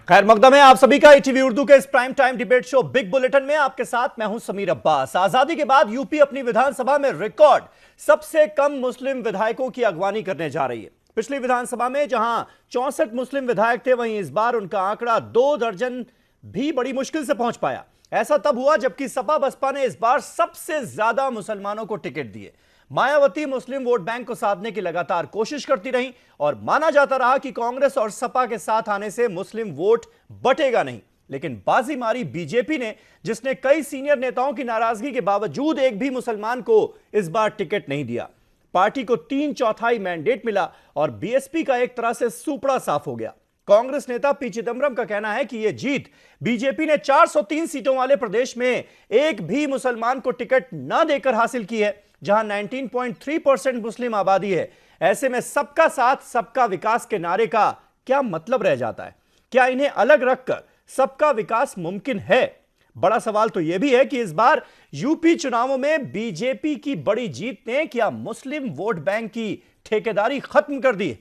खैर मकदम है आप सभी का ईटीवी उर्दू के इस prime time debate show big bulletin में आपके साथ मैं हूं समीर अब्बास। आजादी के बाद यूपी अपनी विधानसभा में रिकॉर्ड सबसे कम मुस्लिम विधायकों की अगवानी करने जा रही है। पिछली विधानसभा में जहां 64 मुस्लिम विधायक थे, वहीं इस बार उनका आंकड़ा 2 दर्जन भी बड़ी मुश्किल से पहुंच पाया। ऐसा तब हुआ जबकि सपा बसपा ने इस बार सबसे ज्यादा मुसलमानों को टिकट दिए। मायावती मुस्लिम वोट बैंक को साधने की लगातार कोशिश करती रहीं और माना जाता रहा कि कांग्रेस और सपा के साथ आने से मुस्लिम वोट बटेगा नहीं। लेकिन बाजी मारी बीजेपी ने, जिसने कई सीनियर नेताओं की नाराजगी के बावजूद एक भी मुसलमान को इस बार टिकट नहीं दिया। पार्टी को 3/4 मैंडेट मिला और बीएसपी का एक तरह से सुपड़ा साफ हो गया। कांग्रेस नेता पी चिदंबरम का कहना है कि यह जीत बीजेपी ने 403 सीटों वाले प्रदेश में एक भी मुसलमान को टिकट न देकर हासिल की है, जहां 19.3% मुस्लिम आबादी है। ऐसे में सबका साथ सबका विकास के नारे का क्या मतलब रह जाता है? क्या इन्हें अलग रखकर सबका विकास मुमकिन है? बड़ा सवाल तो यह भी है कि इस बार यूपी चुनावों में बीजेपी की बड़ी जीत ने क्या मुस्लिम वोट बैंक की ठेकेदारी खत्म कर दी?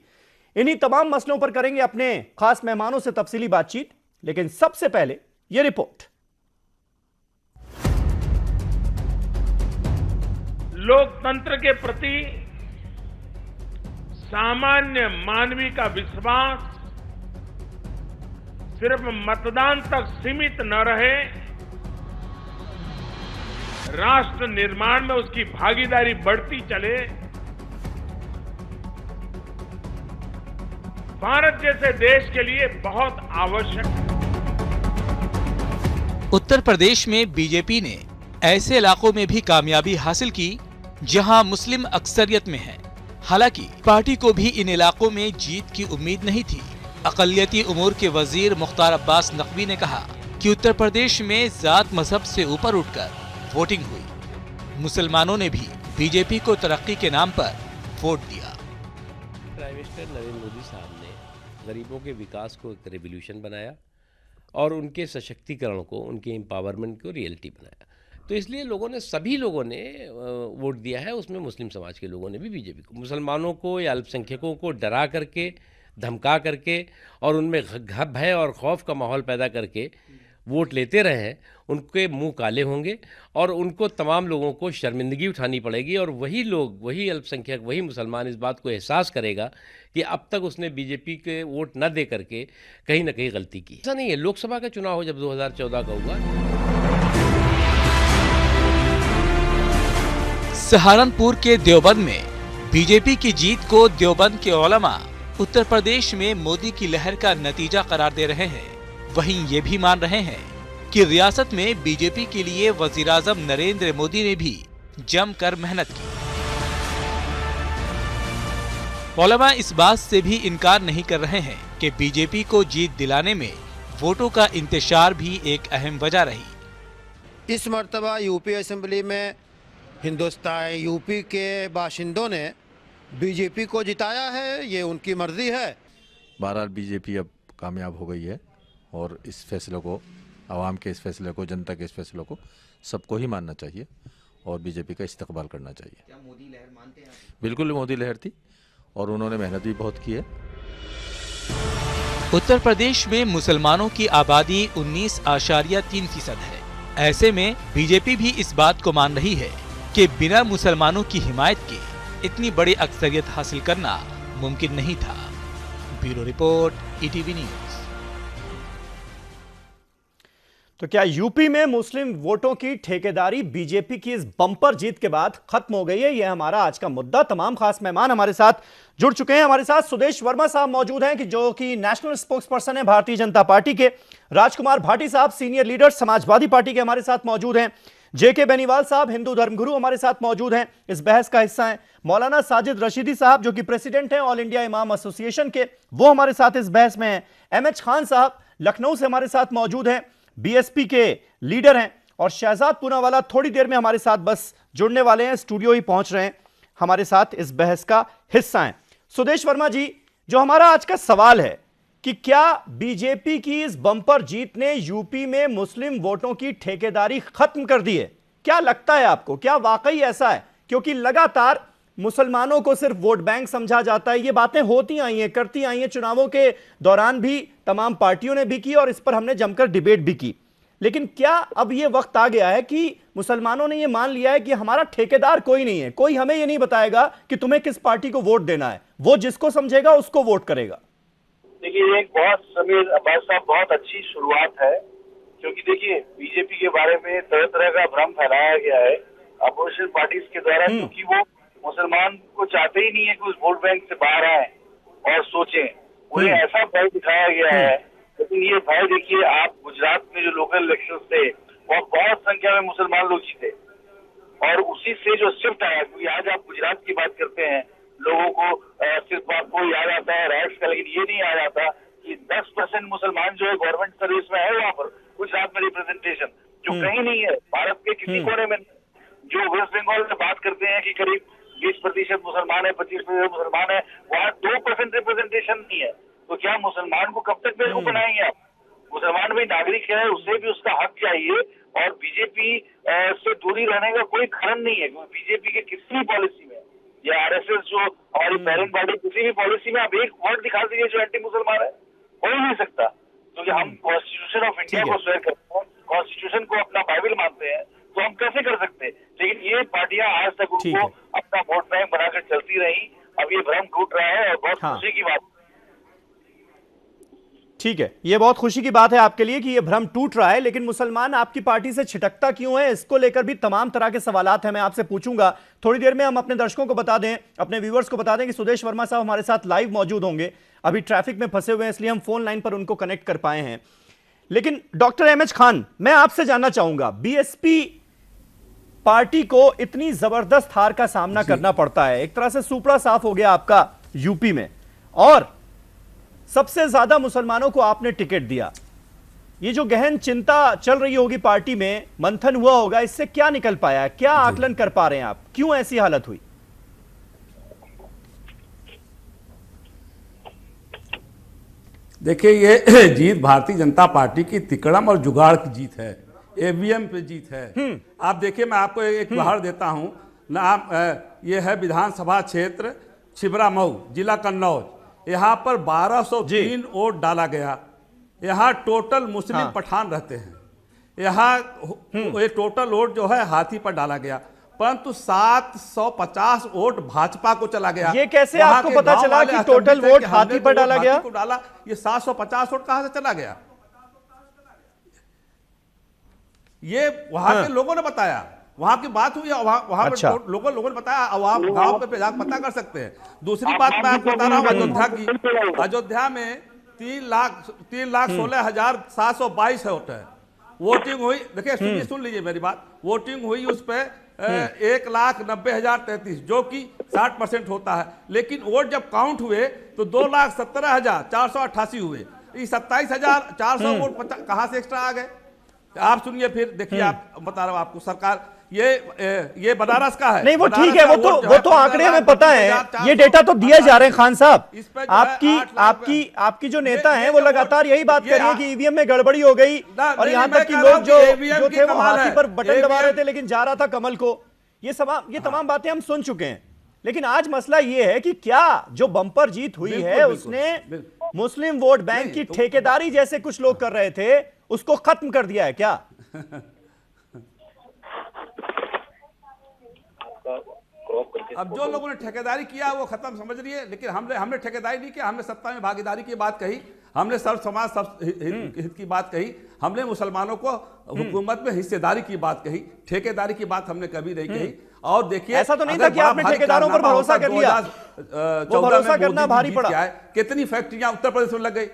इन्हीं तमाम मसलों पर करेंगे अपने खास मेहमानों से तफसीली बातचीत, लेकिन सबसे पहले यह रिपोर्ट। लोकतंत्र के प्रति सामान्य मानवीय का विश्वास सिर्फ मतदान तक सीमित न रहे, राष्ट्र निर्माण में उसकी भागीदारी बढ़ती चले। भारत जैसे देश के लिए बहुत आवश्यक है। उत्तर प्रदेश में बीजेपी ने ऐसे इलाकों में भी कामयाबी हासिल की जहां मुस्लिम अक्सरियत में है। हालांकि पार्टी को भी इन इलाकों में जीत की उम्मीद नहीं थी। अक़लियती उमूर के वजीर मुख्तार अब्बास नकवी ने कहा कि उत्तर प्रदेश में जात मजहब से ऊपर उठकर वोटिंग हुई। मुसलमानों ने भी बीजेपी को तरक्की के नाम पर वोट दिया। प्राइम मिनिस्टर नरेंद्र मोदी साहब ने गरीबों के विकास को एक रेवोल्यूशन बनाया और उनके सशक्तिकरण को, उनके एम्पावरमेंट को रियलिटी बनाया। तो इसलिए सभी लोगों ने वोट दिया है। उसमें मुस्लिम समाज के लोगों ने भी बीजेपी को, मुसलमानों को या अल्पसंख्यकों को डरा करके, धमका करके और उनमें भय और खौफ का माहौल पैदा करके वोट लेते रहे हैं। उनके मुंह काले होंगे और उनको तमाम लोगों को शर्मिंदगी उठानी पड़ेगी। और वही लोग, वही अल्पसंख्यक, वही मुसलमान इस बात को एहसास करेगा कि अब तक उसने बीजेपी के वोट न दे करके कहीं ना कहीं गलती की। ऐसा नहीं है। लोकसभा का चुनाव जब 2014 का हुआ, सहारनपुर के देवबंद में बीजेपी की जीत को देवबंद के उलमा उत्तर प्रदेश में मोदी की लहर का नतीजा करार दे रहे हैं। वहीं ये भी मान रहे हैं कि रियासत में बीजेपी के लिए वजीर-आज़म नरेंद्र मोदी ने भी जमकर मेहनत की। उलमा इस बात से भी इनकार नहीं कर रहे हैं कि बीजेपी को जीत दिलाने में वोटों का इंतशार भी एक अहम वजह रही। इस मर्तबा यूपी असेंबली में हिंदुस्तान यूपी के बाशिंदों ने बीजेपी को जिताया है, ये उनकी मर्जी है। बहरहाल बीजेपी अब कामयाब हो गई है और इस फैसले को, आवाम के इस फैसले को, जनता के इस फैसले को सबको ही मानना चाहिए और बीजेपी का इस्तकबाल करना चाहिए। क्या मोदी लहर मानते हैं? बिल्कुल मोदी लहर थी और उन्होंने मेहनत भी बहुत की है। उत्तर प्रदेश में मुसलमानों की आबादी 19.3% है। ऐसे में बीजेपी भी इस बात को मान रही है कि बिना मुसलमानों की हिमायत के इतनी बड़ी अक्सरियत हासिल करना मुमकिन नहीं था। Bureau report, ETV news. तो क्या यूपी में मुस्लिम वोटों की ठेकेदारी बीजेपी की इस बम्पर जीत के बाद खत्म हो गई है? यह हमारा आज का मुद्दा। तमाम खास मेहमान हमारे साथ जुड़ चुके हैं। हमारे साथ सुदेश वर्मा साहब मौजूद हैं, कि जो कि नेशनल स्पोक्स पर्सन है भारतीय जनता पार्टी के। राजकुमार भाटी साहब सीनियर लीडर समाजवादी पार्टी के हमारे साथ मौजूद हैं। जेके बेनीवाल साहब हिंदू धर्मगुरु हमारे साथ मौजूद हैं, इस बहस का हिस्सा हैं। मौलाना साजिद रशीदी साहब जो कि प्रेसिडेंट हैं ऑल इंडिया इमाम एसोसिएशन के, वो हमारे साथ इस बहस में हैं। एमएच खान साहब लखनऊ से हमारे साथ मौजूद हैं, बीएसपी के लीडर हैं। और शहजाद पूनावाला थोड़ी देर में हमारे साथ बस जुड़ने वाले हैं, स्टूडियो ही पहुंच रहे हैं, हमारे साथ इस बहस का हिस्सा हैं। सुदेश वर्मा जी, जो हमारा आज का सवाल है कि क्या बीजेपी की इस बम्पर जीत ने यूपी में मुस्लिम वोटों की ठेकेदारी खत्म कर दी है? क्या लगता है आपको, क्या वाकई ऐसा है? क्योंकि लगातार मुसलमानों को सिर्फ वोट बैंक समझा जाता है, ये बातें होती आई हैं, करती आई हैं, चुनावों के दौरान भी तमाम पार्टियों ने भी की और इस पर हमने जमकर डिबेट भी की। लेकिन क्या अब ये वक्त आ गया है कि मुसलमानों ने ये मान लिया है कि हमारा ठेकेदार कोई नहीं है, कोई हमें ये नहीं बताएगा कि तुम्हें किस पार्टी को वोट देना है, वो जिसको समझेगा उसको वोट करेगा? देखिए, एक बहुत समीर अब्बास साहब बहुत अच्छी शुरुआत है, क्योंकि देखिए बीजेपी के बारे में तरह तरह का भ्रम फैलाया गया है अपोजिशन पार्टीज के द्वारा, क्योंकि वो मुसलमान को चाहते ही नहीं है कि उस वोट बैंक से बाहर आए और सोचें। उन्हें ऐसा भय दिखाया गया है, लेकिन ये भय देखिए, आप गुजरात में जो लोकल इलेक्शन थे वह बहुत संख्या में मुसलमान लोग जीते और उसी से जो शिफ्ट आया, क्योंकि आज आप गुजरात की बात करते हैं, लोगों को सिर्फ आपको याद आता है राइट्स का, लेकिन ये नहीं याद आता कि 10% मुसलमान जो है गवर्नमेंट सर्विस में है वहाँ पर गुजरात में रिप्रेजेंटेशन, जो कहीं नहीं है भारत के किसी कोने में। जो वेस्ट बंगाल में बात करते हैं कि करीब 20% मुसलमान है, 25% मुसलमान है, वहाँ 2% रिप्रेजेंटेशन नहीं है। तो क्या मुसलमान को कब तक बेवकूफ बनाएंगे आप? मुसलमान भी नागरिक है, उसे भी उसका हक चाहिए और बीजेपी से दूरी रहने का कोई कारण नहीं है, क्योंकि बीजेपी के किसी भी पॉलिसी में या आरएसएस जो हमारी पेरेंट पार्टी, किसी भी पॉलिसी में आप एक वर्ड दिखा दीजिए जो एंटी मुसलमान है, हो ही नहीं सकता, क्योंकि हम कॉन्स्टिट्यूशन ऑफ इंडिया को स्वेयर करते हैं, कॉन्स्टिट्यूशन को अपना बाइबल मानते हैं, तो हम कैसे कर सकते हैं? लेकिन ये पार्टियां आज तक उनको अपना वोट बैंक बनाकर चलती रही, अब ये भ्रम टूट रहा है और बहुत खुशी की बात। ठीक है, ये बहुत खुशी की बात है आपके लिए कि ये भ्रम टूट रहा है, लेकिन मुसलमान आपकी पार्टी से छिटकता क्यों है, इसको लेकर भी तमाम तरह के सवालात हैं, मैं आपसे पूछूंगा। थोड़ी देर में हम अपने दर्शकों को बता दें, अपने व्यूअर्स को बता दें कि सुदेश वर्मा साहब हमारे साथ लाइव मौजूद होंगे, अभी ट्रैफिक में फंसे हुए हैं इसलिए हम फोन लाइन पर उनको कनेक्ट कर पाए हैं। लेकिन डॉक्टर एमएच खान, मैं आपसे जानना चाहूंगा, बीएसपी पार्टी को इतनी जबरदस्त हार का सामना करना पड़ता है, एक तरह से सुपड़ा साफ हो गया आपका यूपी में, और सबसे ज्यादा मुसलमानों को आपने टिकट दिया, ये जो गहन चिंता चल रही होगी पार्टी में, मंथन हुआ होगा, इससे क्या निकल पाया, क्या आकलन कर पा रहे हैं आप, क्यों ऐसी हालत हुई? देखिए, ये जीत भारतीय जनता पार्टी की तिकड़म और जुगाड़ की जीत है, ईवीएम पे जीत है। आप देखिए, मैं आपको एक उदाहरण देता हूं ना, ये है विधानसभा क्षेत्र छिबरामऊ, जिला कन्नौज, यहाँ पर 1203 वोट डाला गया। यहाँ टोटल मुस्लिम पठान रहते हैं, यहाँ ये टोटल वोट जो है हाथी पर डाला गया, परंतु 750 वोट भाजपा को चला गया। ये कैसे आपको पता चला कि टोटल वोट हाथी पर डाला गया? डाला, ये 750 वोट कहां से चला गया? ये वहां के लोगों ने बताया, वहां की बात हुई, वहां पे लोगों ने बताया, अब आप गांव पे जाकर पता कर सकते हैं। दूसरी बात मैं आपको बता रहा हूं अयोध्या की, अयोध्या में 3,16,722 वोट है, वोटिंग हुई, देखिए सुन लीजिए मेरी बात, वोटिंग हुई उस पर 1,90,033, जो कि 60% होता है, लेकिन वोट जब काउंट हुए तो 2,17,488 हुए, 27,400 वोट कहां से एक्स्ट्रा आ गए? आप सुनिए, फिर देखिए, आप बता रहा हूं आपको, सरकार ये बनारस का है। नहीं, वो ठीक है, वो तो आंकड़े हमें पता है, ये डेटा तो दिए जा रहे हैं। खान साहब, आपकी जो नेता हैं वो लगातार यही बात कर रही है कि ईवीएम में गड़बड़ी हो गई, और यहाँ तक कि लोग जो थे वो हाथी पर बटन दबा रहे थे लेकिन जा रहा था कमल को। ये तमाम बातें हम सुन चुके हैं, लेकिन आज मसला ये है कि क्या जो बम्पर जीत हुई है उसने मुस्लिम वोट बैंक की ठेकेदारी जैसे कुछ लोग कर रहे थे उसको खत्म कर दिया है क्या? अब जो लोगों ने ठेकेदारी किया वो खत्म समझ रही है, लेकिन हमने ठेकेदारी नहीं किया, हमने सत्ता में भागीदारी की बात कही, हमने सर्व समाज सब हित की बात कही, हमने मुसलमानों को हुकूमत में हिस्सेदारी की बात कही, ठेकेदारी की बात हमने कभी नहीं कही। और देखिए, ऐसा तो नहीं था कि आपने ठेकेदारों पर भरोसा कर लिया, वो भरोसा करना भारी पड़ा। कितनी फैक्ट्रियां उत्तर प्रदेश में लग गई?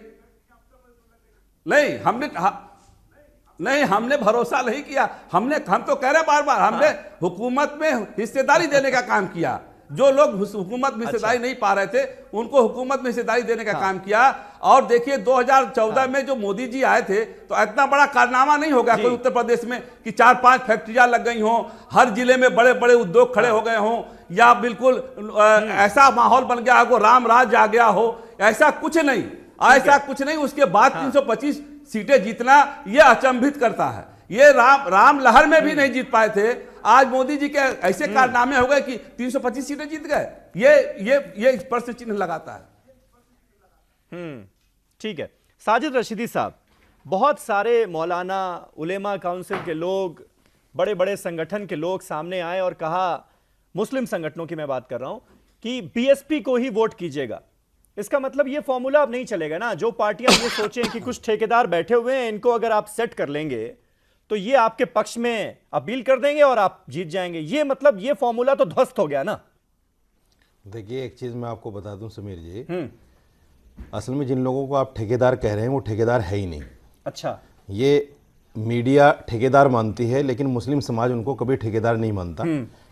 नहीं, हमने भरोसा नहीं किया, हम तो कह रहे बार बार, हमने हुकूमत में हिस्सेदारी देने का काम किया। जो लोग हुकूमत में हिस्सेदारी नहीं पा रहे थे उनको हुकूमत में हिस्सेदारी देने का काम किया। और देखिए 2014 में जो मोदी जी आए थे तो इतना बड़ा कारनामा नहीं हो गया कोई उत्तर प्रदेश में कि 4-5 फैक्ट्रियां लग गई हों, हर जिले में बड़े बड़े उद्योग खड़े हो गए हों, या बिल्कुल ऐसा माहौल बन गया हो, राम राज आ गया हो, ऐसा कुछ नहीं, ऐसा कुछ नहीं। उसके बाद 325 सीटें जीतना यह अचंभित करता है। ये राम लहर में भी नहीं जीत पाए थे, आज मोदी जी के ऐसे कारनामे हो गए कि 325 सीटें जीत गए। ये प्रश्न चिन्ह लगाता है। ठीक है। साजिद रशीदी साहब, बहुत सारे मौलाना, उलेमा काउंसिल के लोग, बड़े बड़े संगठन के लोग सामने आए और कहा, मुस्लिम संगठनों की मैं बात कर रहा हूं, कि बीएसपी को ही वोट कीजिएगा। इसका मतलब ये फॉर्मूला अब नहीं चलेगा ना। जो पार्टियां ये सोचें कि कुछ ठेकेदार बैठे हुए हैं, इनको अगर आप सेट कर लेंगे तो ये आपके पक्ष में अपील कर देंगे और आप जीत जाएंगे। ये मतलब ये फॉर्मूला तो ध्वस्त हो गया ना। देखिए, एक चीज मैं आपको बता दूं समीर जी, असल में जिन लोगों को आप ठेकेदार कह रहे हैं वो ठेकेदार है ही नहीं। अच्छा। ये मीडिया ठेकेदार मानती है, लेकिन मुस्लिम समाज उनको कभी ठेकेदार नहीं मानता,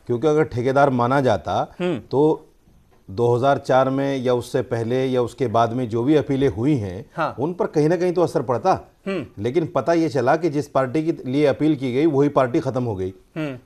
क्योंकि अगर ठेकेदार माना जाता तो 2004 में या उससे पहले या उसके बाद में जो भी अपीलें हुई हैं, उन पर कहीं ना कहीं तो असर पड़ता। लेकिन पता ये चला कि जिस पार्टी के लिए अपील की गई वही पार्टी खत्म हो गई।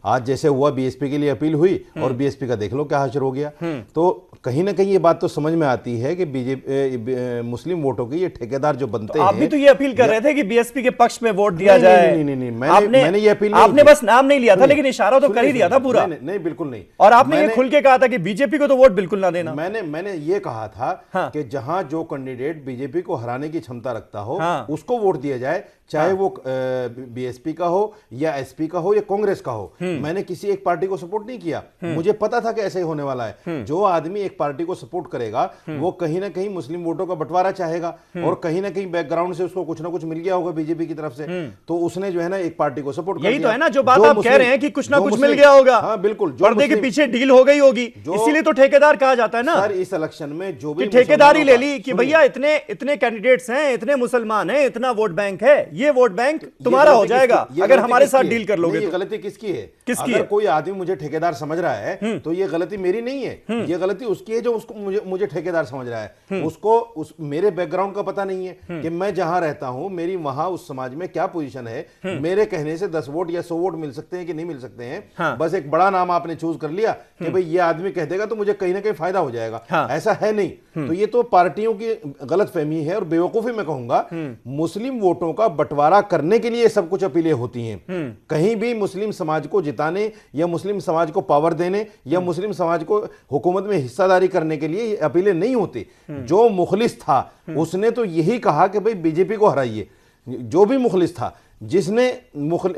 आज जैसे हुआ, बीएसपी के लिए अपील हुई और बीएसपी का देख लो क्या हाशर हो गया। तो कहीं ना कहीं ये बात तो समझ में आती है कि बीजेपी मुस्लिम वोटों के ये ठेकेदार जो बनते हैं। आप भी तो ये अपील कर रहे थे कि बीएसपी के पक्ष में वोट दिया जाए। नहीं, मैंने ये अपील आपने बस नाम नहीं लिया था, लेकिन इशारा तो कर ही दिया था पूरा। नहीं, बिल्कुल नहीं। और आपने ये खुल के कहा था कि बीजेपी को तो वोट बिल्कुल ना देना। मैंने ये कहा था कि जहां जो कैंडिडेट बीजेपी को हराने की क्षमता रखता हो उसको वोट दिया जाए, चाहे वो बीएसपी का हो या एसपी का हो या कांग्रेस का हो। मैंने किसी एक पार्टी को सपोर्ट नहीं किया। मुझे पता था कि ऐसे ही होने वाला है। जो आदमी एक पार्टी को सपोर्ट करेगा वो कहीं ना कहीं मुस्लिम वोटों का बंटवारा चाहेगा, और कहीं ना कहीं बैकग्राउंड से उसको कुछ ना कुछ मिल गया होगा बीजेपी की तरफ से, तो उसने जो है ना एक पार्टी को सपोर्ट कर दिया। यही तो है ना जो बात आप कह रहे हैं कि कुछ ना कुछ मिल गया होगा। हाँ बिल्कुल, पर्दे के पीछे डील हो गई होगी, इसीलिए तो ठेकेदार कहा जाता है ना। सर, इस इलेक्शन में जो भी ठेकेदारी ले ली कि भैया इतने कैंडिडेट्स हैं, इतने मुसलमान हैं, इतना वोट बैंक है, ये वोट बैंक तुम्हारा हो जाएगा अगर हमारे साथ डील कर लोगे। ये गलती किसकी है? किसकी अगर है? कोई आदमी मुझे ठेकेदार समझ रहा है तो ये गलती मेरी नहीं है, ये गलती उसकी है जो उसको मुझे ठेकेदार समझ रहा है। उसको मेरे बैकग्राउंड का पता नहीं है कि मैं जहां रहता हूं मेरी वहां उस समाज में क्या पोजीशन है। मेरे कहने से 10 वोट या 100 वोट मिल सकते हैं कि नहीं मिल सकते हैं। बस एक बड़ा नाम आपने चूज कर लिया कि भाई ये आदमी कह देगा तो मुझे कहीं ना कहीं फायदा हो जाएगा। ऐसा है नहीं। तो ये तो पार्टियों की गलतफहमी है और बेवकूफी मैं कहूंगा। मुस्लिम वोटों का बंटवारा करने के लिए सब कुछ अपीलें होती हैं। कहीं भी मुस्लिम समाज को जिताने या मुस्लिम समाज को पावर देने या मुस्लिम समाज को हुकूमत में हिस्सादारी करने के लिए अपीलें नहीं होती। जो मुखलिस था उसने तो यही कहा कि भाई बीजेपी को हराइए। जो भी मुखलिस था, जिसने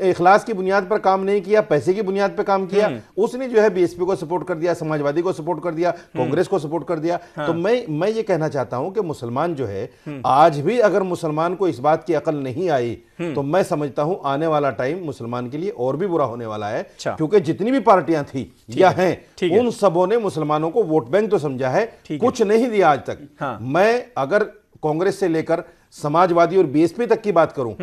इखलास की बुनियाद पर काम नहीं किया, पैसे की बुनियाद पर काम किया, उसने जो है बीएसपी को सपोर्ट कर दिया, समाजवादी को सपोर्ट कर दिया, कांग्रेस को सपोर्ट कर दिया। तो मैं ये कहना चाहता हूं कि मुसलमान जो है, आज भी अगर मुसलमान को इस बात की अकल नहीं आई तो मैं समझता हूं आने वाला टाइम मुसलमान के लिए और भी बुरा होने वाला है। क्योंकि जितनी भी पार्टियां थी या हैं, उन सबों ने मुसलमानों को वोट बैंक तो समझा है, कुछ नहीं दिया आज तक। मैं अगर कांग्रेस से लेकर समाजवादी और बीएसपी तक की बात करूं,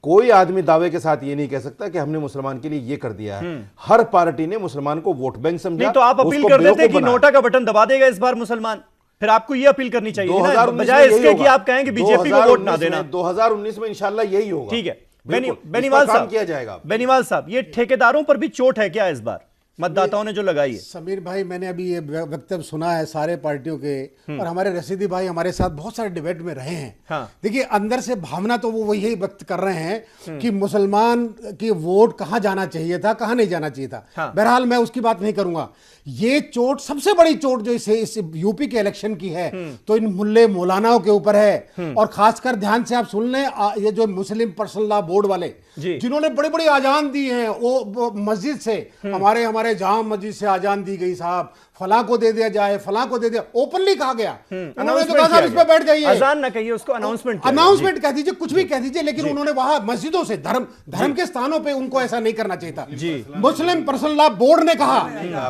कोई आदमी दावे के साथ ये नहीं कह सकता कि हमने मुसलमान के लिए ये कर दिया है। हर पार्टी ने मुसलमान को वोट बैंक समझा। नहीं तो आप अपील कर देते कि नोटा का बटन दबा देगा इस बार मुसलमान, फिर आपको ये अपील करनी चाहिए ना, बजाय इसके कि आप कहें कि बीजेपी को वोट ना देना। 2019 में इंशाल्लाह यही होगा। ठीक है। बेनीवाल साहब किया जाएगा। बेनीवाल साहब, ये ठेकेदारों पर भी चोट है क्या इस बार, मतदाताओं ने जो लगाई है? समीर भाई, मैंने अभी ये वक्तव्य सुना है सारे पार्टियों के, और हमारे रशीदी भाई हमारे साथ बहुत सारे डिबेट में रहे हैं। देखिए, अंदर से भावना तो वो वही व्यक्त कर रहे हैं कि मुसलमान की वोट कहाँ जाना चाहिए था, कहाँ नहीं जाना चाहिए था। बहरहाल मैं उसकी बात नहीं करूंगा। ये चोट, सबसे बड़ी चोट जो इस यूपी के इलेक्शन की है तो इन मुल्ले मौलानाओं के ऊपर है। और खासकर ध्यान से आप सुन लें, ये जो मुस्लिम पर्सनल लॉ बोर्ड वाले जिन्होंने बड़ी बड़ी आजान दी हैं, वो मस्जिद से हमारे जामा मस्जिद से आजान दी गई, साहब फलां को दे दिया जाए, फलां को दे दिया, ओपनली कहा गया। उन्होंने तो कहा इस पे बैठ जाइए, अजान ना कहिए उसको, अनाउंसमेंट कह दीजिए, कुछ भी कह दीजिए, लेकिन उन्होंने वहां मस्जिदों से धर्म के स्थानों पे उनको ऐसा नहीं करना चाहिए था। मुस्लिम पर्सनल लॉ बोर्ड ने कहा,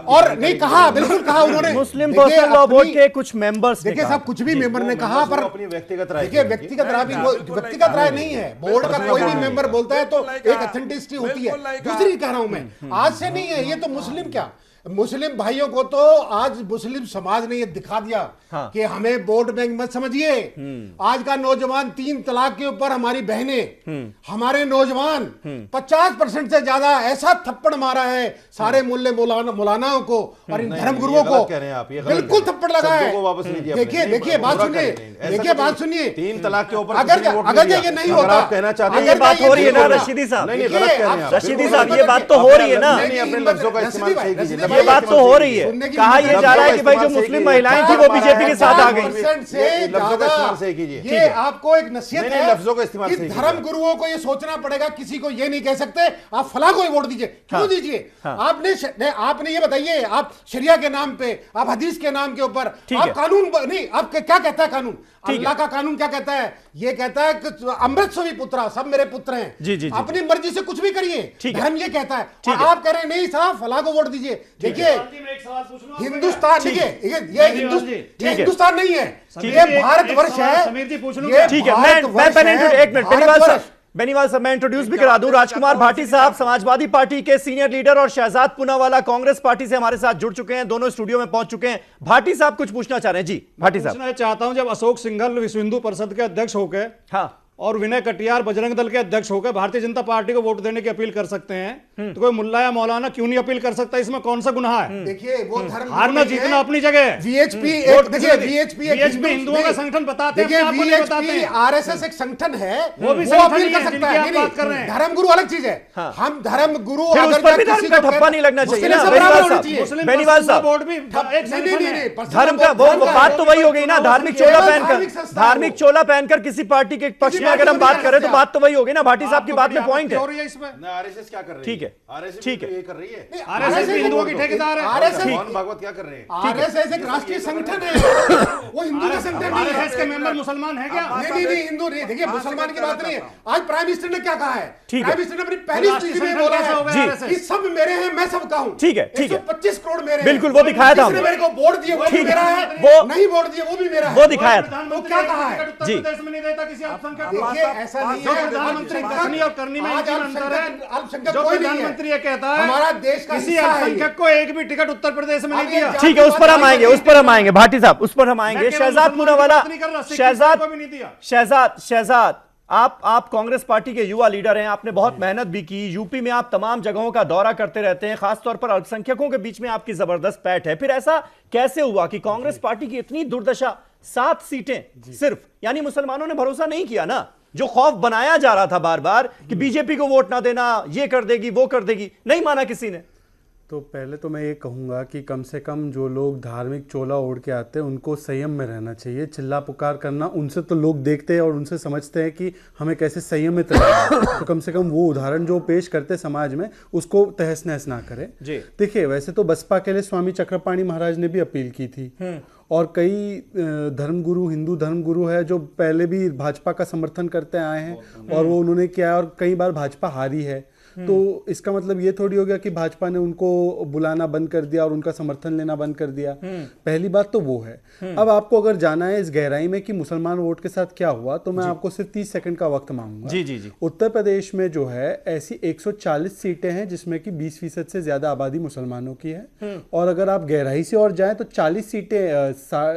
और नहीं कहा, बिल्कुल कहा उन्होंने। मुस्लिम पर्सनल लॉ बोर्ड के कुछ मेंबर्स, देखिए साहब, कुछ भी मेंबर ने कहा, पर अपनी व्यक्तिगत राय, देखिए व्यक्तिगत राय नहीं है। बोर्ड का कोई भी मेंबर बोलता है तो एक ऑथेंटिसिटी होती है। दूसरी कह रहा हूं मैं, आज से नहीं है ये, तो मुस्लिम क्या मुस्लिम भाइयों को तो आज मुस्लिम समाज ने ये दिखा दिया कि हमें वोट बैंक मत समझिए। आज का नौजवान 3 तलाक के ऊपर, हमारी बहनें, हमारे नौजवान 50% से ज्यादा ऐसा थप्पड़ मारा है सारे मुल्ले मौलानाओं को और इन धर्म गुरुओं को, बिल्कुल थप्पड़ लगा है। देखिए बात सुनिए, देखिए बात सुनिए, 3 तलाक के ऊपर अगर ये नहीं होता, आप कहना चाहते हैं, ये बात हो रही है ना रशीदी साहब, रशीदी साहब, ये बात तो हो रही है ना, अपने लफ्जों का इस्तेमाल सही कीजिए। ये बात तो हो रही है। कहा यह जा रहा है कि भाई जो मुस्लिम महिलाएं थी वो बीजेपी के साथ आ गई। लफ्जों का इस्तेमाल सही कीजिए। ये आपको एक नसीहत है, लफ्जों का इस्तेमाल कि सही कीजिए। धर्म गुरुओं को ये सोचना पड़ेगा, किसी को ये नहीं कह सकते आप फला को ही वोट दीजिए। क्यों दीजिए? आपने ये बताइए, आप शरिया के नाम पे, आप हदीस के नाम के ऊपर, आप कानून नहीं, आप क्या कहता है कानून? अल्लाह का कानून क्या कहता है? ये कहता है कि अमृत सो भी पुत्रा, सब मेरे पुत्र हैं, जी, अपनी मर्जी से कुछ भी करिए, धर्म ये कहता है। और आप कह रहे हैं नहीं साहब फला को वोट दीजिए। देखिए हिंदुस्तान, देखिए ये हिंदुस्तान नहीं है, ये भारतवर्ष है। ठीक है, एक मिनट बेनीवाल साहब, मैं इंट्रोड्यूस भी करा दूं। राजकुमार भाटी साहब समाजवादी पार्टी के सीनियर लीडर और शहजाद पूनावाला कांग्रेस पार्टी से हमारे साथ जुड़ चुके हैं, दोनों स्टूडियो में पहुंच चुके हैं। भाटी साहब कुछ पूछना चाह रहे हैं। जी भाटी साहब। पूछना चाहता हूं, जब अशोक सिंघल विश्व हिंदू परिषद के अध्यक्ष हो गए, हाँ, और विनय कटियार बजरंग दल के अध्यक्ष होकर भारतीय जनता पार्टी को वोट देने की अपील कर सकते हैं, तो कोई मुल्ला या मौलाना क्यों नहीं अपील कर सकता? इसमें कौन सा गुनाह है? देखिए वो धर्म हारना जीतना अपनी जगह है। वीएचपी हिंदुओं का संगठन बताते हैं, आरएसएस एक संगठन है, वो अपील कर सकता है। धर्म गुरु अलग चीज है। हम धर्म गुरु धर्म का ठप्पा नहीं लगना चाहिए ना बेनीवाल साहब। धर्म का वो बात तो वही हो गई ना, धार्मिक चोला पहनकर किसी पार्टी के पक्ष अगर हम बात करें तो बात तो वही होगी ना। भाटी साहब की बात में पॉइंट है। आरएसएस क्या कर रही है? ठीक है, ठीक है, ये कर रही है। आरएसएस भी हिंदुओं की ठेकेदार है। मोहन भागवत क्या कर रहे हैं? आरएसएस एक राष्ट्रीय संगठन है, वो हिंदू का संगठन नहीं है। आरएसएस के मेंबर मुसलमान है क्या? नहीं, हिंदू नहीं। देखिए मुसलमान की बात नहीं है। आज प्राइम मिनिस्टर ने क्या कहा है? प्राइम मिनिस्टर ने अपनी पहली स्पीच में बोला है कि सब मेरे हैं, मैं सबका हूं। ठीक है, ठीक है, 125 करोड़ मेरे, बिल्कुल वो दिखाया था। मेरे को वोट दिए वो भी मेरा है, वो नहीं वोट दिए वो भी मेरा है, वो दिखाया था। तो क्या कहा है? जी, प्रदेश में नहीं देता किसी अल्पसंख्यक को। ऐसा नहीं है। प्रधानमंत्री करनी और करनी में अंतर है। जो प्रधानमंत्री ये कहता है हमारा देश का किसी अल्पसंख्यक को एक भी टिकट उत्तर प्रदेश में नहीं दिया। ठीक है, उस पर हम आएंगे, उस पर हम आएंगे भाटी साहब, उस पर हम आएंगे। शहजाद पूनावाला, शहजाद आप कांग्रेस पार्टी के युवा लीडर हैं, आपने बहुत मेहनत भी की, यूपी में आप तमाम जगहों का दौरा करते रहते हैं, खासतौर पर अल्पसंख्यकों के बीच में आपकी जबरदस्त पैठ है। फिर ऐसा कैसे हुआ कि कांग्रेस पार्टी की इतनी दुर्दशा, 7 सीटें सिर्फ, यानी मुसलमानों ने भरोसा नहीं किया ना? जो खौफ बनाया जा रहा था बार बार कि बीजेपी को वोट ना देना, ये कर देगी वो कर देगी, नहीं माना किसी ने। तो पहले तो मैं ये कहूँगा कि कम से कम जो लोग धार्मिक चोला ओढ़ के आते हैं उनको संयम में रहना चाहिए। चिल्ला पुकार करना, उनसे तो लोग देखते हैं और उनसे समझते हैं कि हमें कैसे संयमित रहना है, तो कम से कम वो उदाहरण जो पेश करते समाज में उसको तहस नहस ना करें। देखिए वैसे तो बसपा के लिए स्वामी चक्रपाणी महाराज ने भी अपील की थी, और कई धर्मगुरु, हिंदू धर्मगुरु है जो पहले भी भाजपा का समर्थन करते आए हैं और वो उन्होंने किया है, और कई बार भाजपा हारी है। तो इसका मतलब ये थोड़ी हो गया कि भाजपा ने उनको बुलाना बंद कर दिया और उनका समर्थन लेना बंद कर दिया। पहली बात तो वो है। अब आपको अगर जाना है इस गहराई में कि मुसलमान वोट के साथ क्या हुआ, तो मैं आपको सिर्फ 30 सेकंड का वक्त मांगूंगा। जी। उत्तर प्रदेश में जो है ऐसी 140 सीटें हैं जिसमें कि 20% से ज्यादा आबादी मुसलमानों की है, और अगर आप गहराई से और जाएं तो 40 सीटें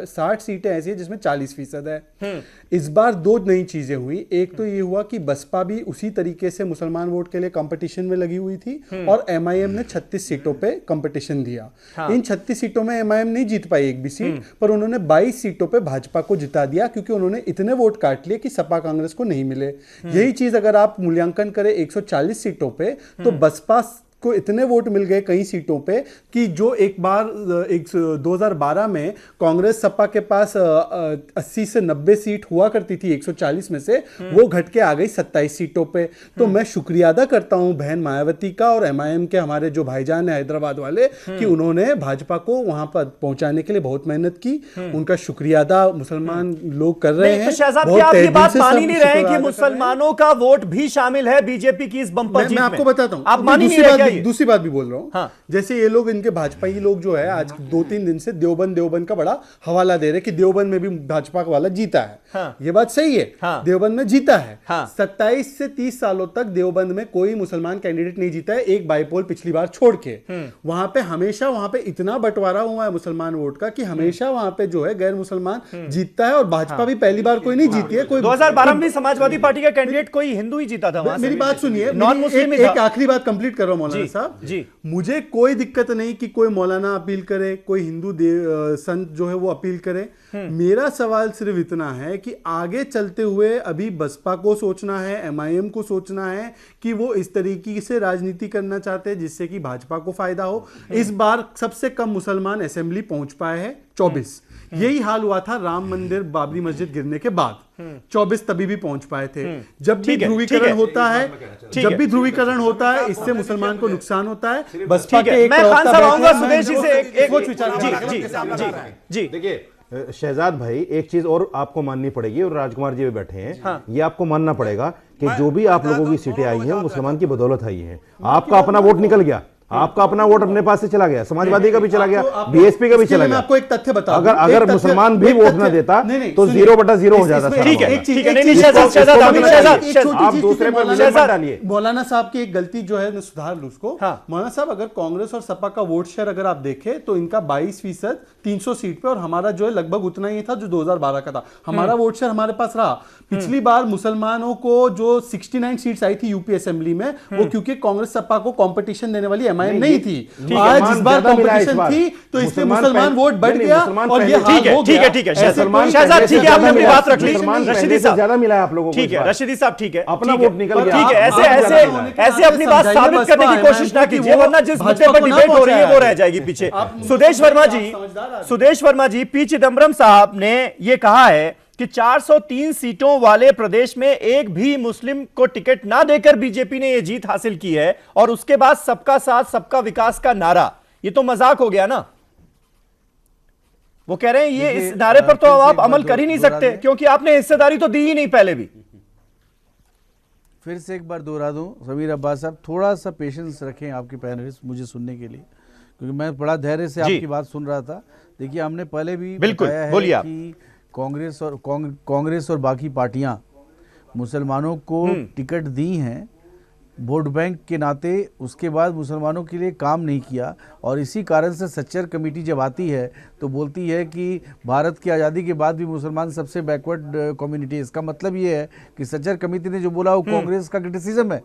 60 सीटें ऐसी है जिसमें 40% है। इस बार 2 नई चीजें हुई। एक तो ये हुआ कि बसपा भी उसी तरीके से मुसलमान वोट के लिए कंपटीशन में लगी हुई थी, और एमआईएम ने 36 सीटों पे कंपटीशन दिया। इन 36 सीटों में एमआईएम नहीं जीत पाई एक भी सीट, पर उन्होंने 22 सीटों पे भाजपा को जिता दिया, क्योंकि उन्होंने इतने वोट काट लिए कि सपा कांग्रेस को नहीं मिले। यही चीज अगर आप मूल्यांकन करें 140 सीटों पे, तो बसपा को इतने वोट मिल गए कई सीटों पे कि जो एक बार 2012 में कांग्रेस सपा के पास 80 से 90 सीट हुआ करती थी 140 में से, वो घट के आ गई 27 सीटों पे। तो मैं शुक्रिया अदा करता हूं बहन मायावती का और एमआईएम के हमारे जो भाईजान है हैदराबाद वाले, कि उन्होंने भाजपा को वहां पर पहुंचाने के लिए बहुत मेहनत की। उनका शुक्रिया अदा मुसलमान लोग कर रहे हैं। तो शहजाद आप ये बात मान ही नहीं रहे कि मुसलमानों का वोट भी शामिल है बीजेपी की इस बंपर जीत में? मैं आपको बताता हूं, आप मान ही नहीं रहे। दूसरी बात भी बोल रहा हूं। हाँ। जैसे ये लोग, इनके भाजपाई लोग जो है आज 2-3 दिन से देवबंद का बड़ा हवाला दे रहे कि देवबंद में भी भाजपा वाला जीता है। ये बात सही है। देवबंद में जीता है। 27 से 30 सालों तक देवबंद में कोई मुसलमान कैंडिडेट नहीं जीता है, एक बाईपोल पिछली बार छोड़ के। वहां पे हमेशा वहां पे इतना बंटवारा हुआ है मुसलमान वोट का कि हमेशा वहां पे जो है गैर मुसलमान जीतता है, और भाजपा भी पहली बार कोई नहीं जीती है। कोई 2012 में समाजवादी पार्टी का कैंडिडेट कोई हिंदू ही जीता था। मेरी बात सुनिए, नॉन मुस्लिम। एक आखिरी बात कंप्लीट कर रहा हूं मौलाना साहब जी। मुझे कोई दिक्कत नहीं कि कोई मौलाना अपील करे, कोई हिंदू संत जो है वो अपील करे। मेरा सवाल सिर्फ इतना है कि आगे चलते हुए अभी बसपा को सोचना है, एमआईएम को सोचना है कि वो इस तरीके से राजनीति करना चाहते हैं जिससे कि भाजपा को फायदा हो। इस बार सबसे कम मुसलमान असेंबली पहुंच पाए हैं 24। यही हाल हुआ था राम मंदिर बाबरी मस्जिद गिरने के बाद, 24 तभी भी पहुंच पाए थे। जब भी ध्रुवीकरण होता है इससे मुसलमान को नुकसान होता है। बसपा के एक मैं खान साहब आऊंगा सुदेश जी से एक विचार। जी देखिए शहजाद भाई, एक चीज और आपको माननी पड़ेगी, और राजकुमार जी भी बैठे हैं, ये आपको मानना पड़ेगा कि जो भी आप लोगों की सीटें आई हैं मुसलमान की बदौलत आई हैं। आपका अपना वोट निकल गया, आपका अपना वोट अपने पास से चला गया, समाजवादी का भी चला गया, बीएसपी का भी चला गया। आपको एक तथ्य बता, अगर मुसलमान भी वोट ना देता तो 0/0 हो जाता। ठीक है, आप दूसरे पर विलेन मत डालिए। मौलाना साहब की एक गलती जो है मैं सुधार लूं उसको। मौलाना साहब, अगर कांग्रेस और सपा का वोट शेयर अगर आप देखें तो इनका 22% 300 सीट पे, और हमारा जो है लगभग उतना ही था जो 2012 का था। हमारा वोट शेयर हमारे पास रहा। पिछली बार मुसलमानों को जो 69 सीट्स आई थी यूपी असेंबली में, वो क्योंकि कांग्रेस सपा को कंपटीशन देने वाली एमआईएम नहीं थी। आज इस बार कंपटीशन थी तो इसलिए मुसलमान वोट बढ़ गया, और ये ठीक है शहजाद, ठीक है, आपने अपनी बात रख ली। रशीदी साहब ज्यादा मिला है आप लोगों को। ठीक है रशीदी साहब, ठीक है, अपना वोट निकल गया। ठीक है, ऐसे अपनी बात साबित करने की कोशिश ना कीजिए, वरना जिस मुद्दे पर डिबेट हो रही है वो रह जाएगी पीछे। सुदेश वर्मा जी, पी चिदम्बरम साहब ने यह कहा है कि 403 सीटों वाले प्रदेश में एक भी मुस्लिम को टिकट ना देकर बीजेपी ने यह जीत हासिल की है, और उसके बाद सबका साथ सबका विकास का नारा। ये तो मजाक हो गया ना। वो कह रहे हैं ये इस नारे पर तो आप अमल कर ही नहीं सकते, क्योंकि आपने हिस्सेदारी तो दी ही नहीं पहले भी। फिर से एक बार दोहरा दूं, समीर अब्बास साहब थोड़ा सा पेशेंस रखें आपके पैनलिस्ट मुझे सुनने के लिए, क्योंकि मैं बड़ा धैर्य से आपकी बात सुन रहा था। देखिए, हमने पहले भी बताया है कि कांग्रेस और बाकी पार्टियां मुसलमानों को टिकट दी हैं वोट बैंक के नाते, उसके बाद मुसलमानों के लिए काम नहीं किया। और इसी कारण से सच्चर कमेटी जब आती है तो बोलती है कि भारत की आज़ादी के बाद भी मुसलमान सबसे बैकवर्ड कम्युनिटी है। इसका मतलब ये है कि सच्चर कमेटी ने जो बोला वो कांग्रेस का क्रिटिसिज्म है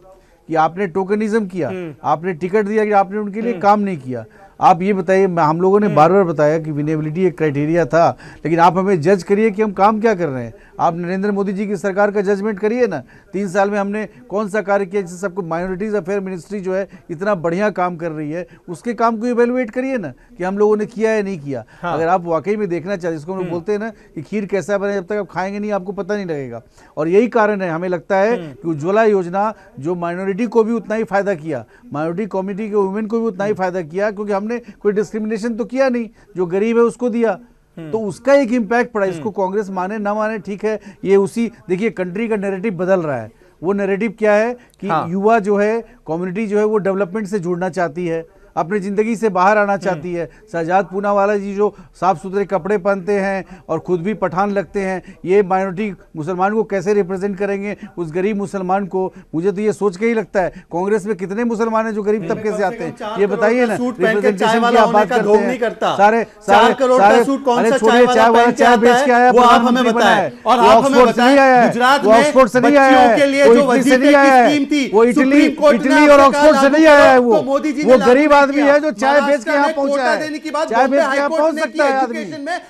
कि आपने टोकनिज्म किया, आपने टिकट दिया कि आपने उनके लिए काम नहीं किया। आप ये बताइए, हम लोगों ने बार बार बताया कि विनेबिलिटी एक क्राइटेरिया था, लेकिन आप हमें जज करिए कि हम काम क्या कर रहे हैं। आप नरेंद्र मोदी जी की सरकार का जजमेंट करिए ना, 3 साल में हमने कौन सा कार्य किया जिससे सबको माइनॉरिटीज अफेयर मिनिस्ट्री जो है इतना बढ़िया काम कर रही है, उसके काम को इवेलुएट करिए ना कि हम लोगों ने किया है नहीं किया। अगर आप वाकई में देखना चाहते, जिसको हम लोग बोलते हैं ना कि खीर कैसा बने, जब तक आप खाएंगे नहीं आपको पता नहीं लगेगा। और यही कारण है, हमें लगता है कि उज्ज्वला योजना जो माइनॉरिटी को भी उतना ही फायदा किया, माइनॉरिटी कम्युनिटी के वुमेन को भी उतना ही फायदा किया, क्योंकि हमने कोई डिस्क्रिमिनेशन तो किया नहीं, जो गरीब है उसको दिया, तो उसका एक इम्पैक्ट पड़ा। इसको कांग्रेस माने ना माने, ठीक है, ये उसी देखिए कंट्री का नैरेटिव बदल रहा है। वो नैरेटिव क्या है कि युवा जो है, कम्युनिटी जो है वो डेवलपमेंट से जुड़ना चाहती है, अपनी ज़िंदगी से बाहर आना चाहती है। शहजाद पूनावाला जी जो साफ़ सुथरे कपड़े पहनते हैं और ख़ुद भी पठान लगते हैं, ये माइनॉरिटी मुसलमान को कैसे रिप्रेजेंट करेंगे, उस गरीब मुसलमान को? मुझे तो ये सोच के ही लगता है, कांग्रेस में कितने मुसलमान हैं जो गरीब तबके से आते हैं, ये बताइए ना। रिप्रेजेंटेशन की आप बात करते हैं, सारे 4 करोड़ का सूट कौन सा चाय वाला पहन के आता है, वो आप हमें बताएं। और आप हमें बताएं, गुजरात में बच्चियों के लिए जो वजीफे की स्कीम थी, वो इटली और ऑक्सफोर्ड से नहीं आया है, वो गरीब आदमी है जो चाय बेच के यहाँ पहुंचा है, चाय बेच के यहाँ पहुंच सकता है आदमी।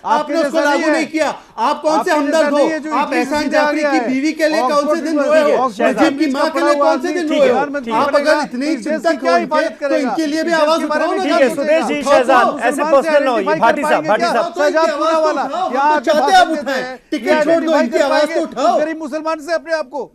आपने उसको लागू नहीं किया। आप कौन से हमदर्द हो? आप एहसान जाफरी की बीवी के लिए कौन से दिन रोए हो? नजीब की मां के लिए कौन से दिन रोए हो? आप अगर इतनी चिंता क्यों तो इनके लिए भी आवाज उठाओ ना। सुदेश जी, शहजाद ऐसे पर्सनल हो, भाटी साहब शहजाद पूनावाला क्या चाहते आप उठाएं? टिकट छोड़ दो, इनकी आवाज तो उठाओ। गरीब मुसलमान से अपने आप को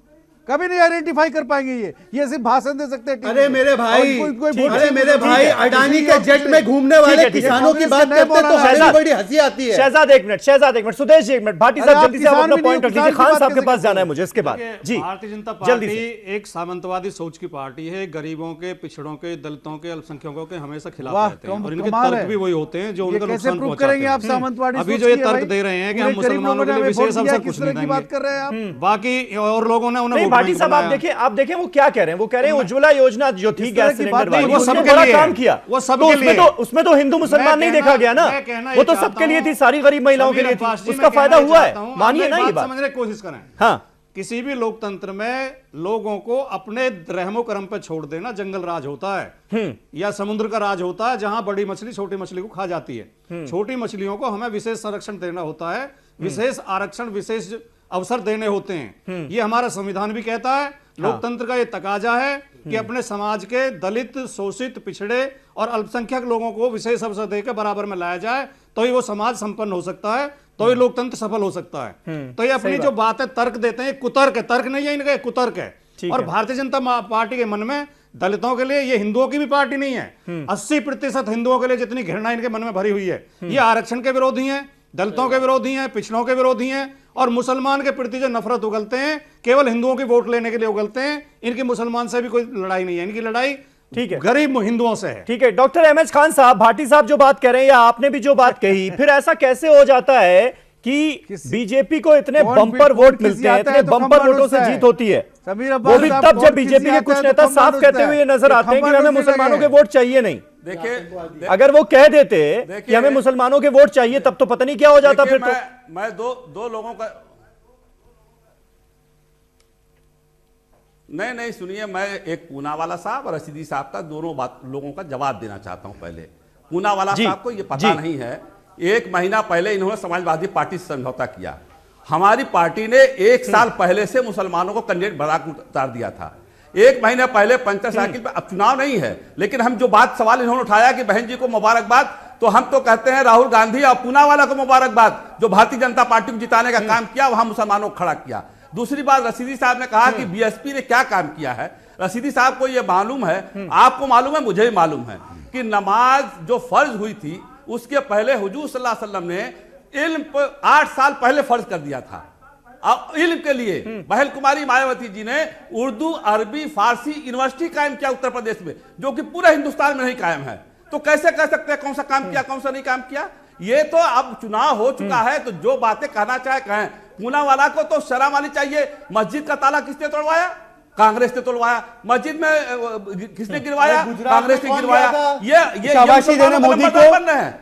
कभी नहीं आइडेंटिफाई कर पाएंगे। ये सिर्फ भाषण दे सकते हैं। अरे मेरे भाई, अरे मेरे भाई, अडानी के जेट में घूमने वाले किसानों की बात करते तो हमें बड़ी हंसी आती है। शहजाद एक मिनट, सुदेश जी एक मिनट, भाटी साहब जल्दी से आप अपना पॉइंट रख लीजिए, खान साहब के पास जाना है मुझे इसके बाद। जी भारतीय जनता पार्टी एक सामंतवादी सोच की पार्टी है, गरीबों के, पिछड़ों के, दलितों के, अल्पसंख्यकों के हमेशा खिलाफ रहते हैं और इनके तर्क भी वही होते हैं जो उनका नुकसान पहुंचाते हैं। अभी जो ये तर्क दे रहे हैं कि हम मुसलमानों के लिए विशेष अवसर कुछ नहीं देंगे, बाकी और लोगों ने उन्हें भाटी साहब आप देखें वो क्या कह रहे हैं। वो कह रहे हैं उज्ज्वला योजना जो थी गैस सिलेंडर वाली, वो सबके लिए काम किया, वो सबके लिए, उसमें तो हिंदू मुसलमान नहीं देखा गया ना, वो तो सबके लिए थी, सारी गरीब महिलाओं के लिए थी, उसका फायदा हुआ है, मानिए ना ये बात। समझने की कोशिश करें। हाँ, किसी भी लोकतंत्र में लोगों को अपने रहमो करम पे छोड़ देना जंगल राज होता है या समुद्र का राज होता है, जहां बड़ी मछली छोटी मछली को खा जाती है। छोटी मछलियों को हमें विशेष संरक्षण देना होता है, विशेष आरक्षण, विशेष अवसर देने होते हैं। ये हमारा संविधान भी कहता है। लोकतंत्र का ये तकाजा है कि अपने समाज के दलित, शोषित, पिछड़े और अल्पसंख्यक लोगों को विशेष अवसर देकर बराबर में लाया जाए, तो ही वो समाज संपन्न हो सकता है, तो ये लोकतंत्र सफल हो सकता है। तो ये अपनी जो बात है, तर्क देते हैं, कुतर्क है, तर्क नहीं है इनका, कुतर्क है। और भारतीय जनता पार्टी के मन में दलितों के लिए, ये हिंदुओं की भी पार्टी नहीं है, 80% हिंदुओं के लिए जितनी घृणा इनके मन में भरी हुई है, ये आरक्षण के विरोधी हैं, दलितों के विरोधी हैं, पिछड़ों के विरोधी हैं, और मुसलमान के प्रति जो नफरत उगलते हैं केवल हिंदुओं की वोट लेने के लिए उगलते हैं। इनकी मुसलमान से भी कोई लड़ाई नहीं है, इनकी लड़ाई ठीक है गरीब हिंदुओं से है। ठीक है डॉक्टर एमएच खान साहब, भाटी साहब जो बात कह रहे हैं या आपने भी जो बात कही, फिर ऐसा कैसे हो जाता है कि बीजेपी को इतने बम्पर वोट मिलते हैं, इतने बम्पर वोटों से जीत होती है, वो भी तब जब बीजेपी के कुछ नेता साफ कहते हुए नजर आते हैं कि हमें मुसलमानों के वोट चाहिए नहीं। देखिए, अगर वो कह देते कि हमें मुसलमानों के वोट चाहिए, तब तो पता नहीं क्या हो जाता। फिर तो मैं दो लोगों का नहीं सुनिए, मैं एक पूनावाला साहब और रशीदी साहब का दोनों लोगों का जवाब देना चाहता हूं। पहले पूनावाला साहब को ये पता नहीं है, 1 महीना पहले इन्होंने समाजवादी पार्टी से समझौता किया। हमारी पार्टी ने 1 साल पहले से मुसलमानों को कैंडिडेट बना उतार दिया था। 1 महीने पहले पंचायत साइकिल पे, अब चुनाव नहीं है, लेकिन हम जो सवाल इन्होंने उठाया कि बहन जी को मुबारकबाद, तो हम तो कहते हैं राहुल गांधी और पूनावाला को मुबारकबाद, जो भारतीय जनता पार्टी को जिताने का काम किया, वहां मुसलमानों को खड़ा किया। दूसरी बात, रशीदी साहब ने कहा कि बीएसपी ने क्या काम किया है। रशीदी साहब को यह मालूम है, आपको मालूम है, मुझे भी मालूम है कि नमाज जो फर्ज हुई थी, उसके पहले हुजूर सल्लल्लाहु अलैहि वसल्लम ने इल्म पर 8 साल पहले फर्ज कर दिया था। अब इल्म के लिए बहल कुमारी मायावती जी ने उर्दू, अरबी, फारसी यूनिवर्सिटी कायम किया उत्तर प्रदेश में, जो कि पूरे हिंदुस्तान में नहीं कायम है। तो कैसे कह सकते हैं कौन सा काम किया, कौन सा नहीं काम किया? ये तो अब चुनाव हो चुका है, तो जो बातें कहना चाहे कहें। पूनावाला को तो शर्म आनी चाहिए। मस्जिद का ताला किसने तोड़वाया? कांग्रेस ने तोड़वाया। मस्जिद में किसने गिरवाया? कांग्रेस ने गिरवाया। ये शाबाशी देना मोदी को।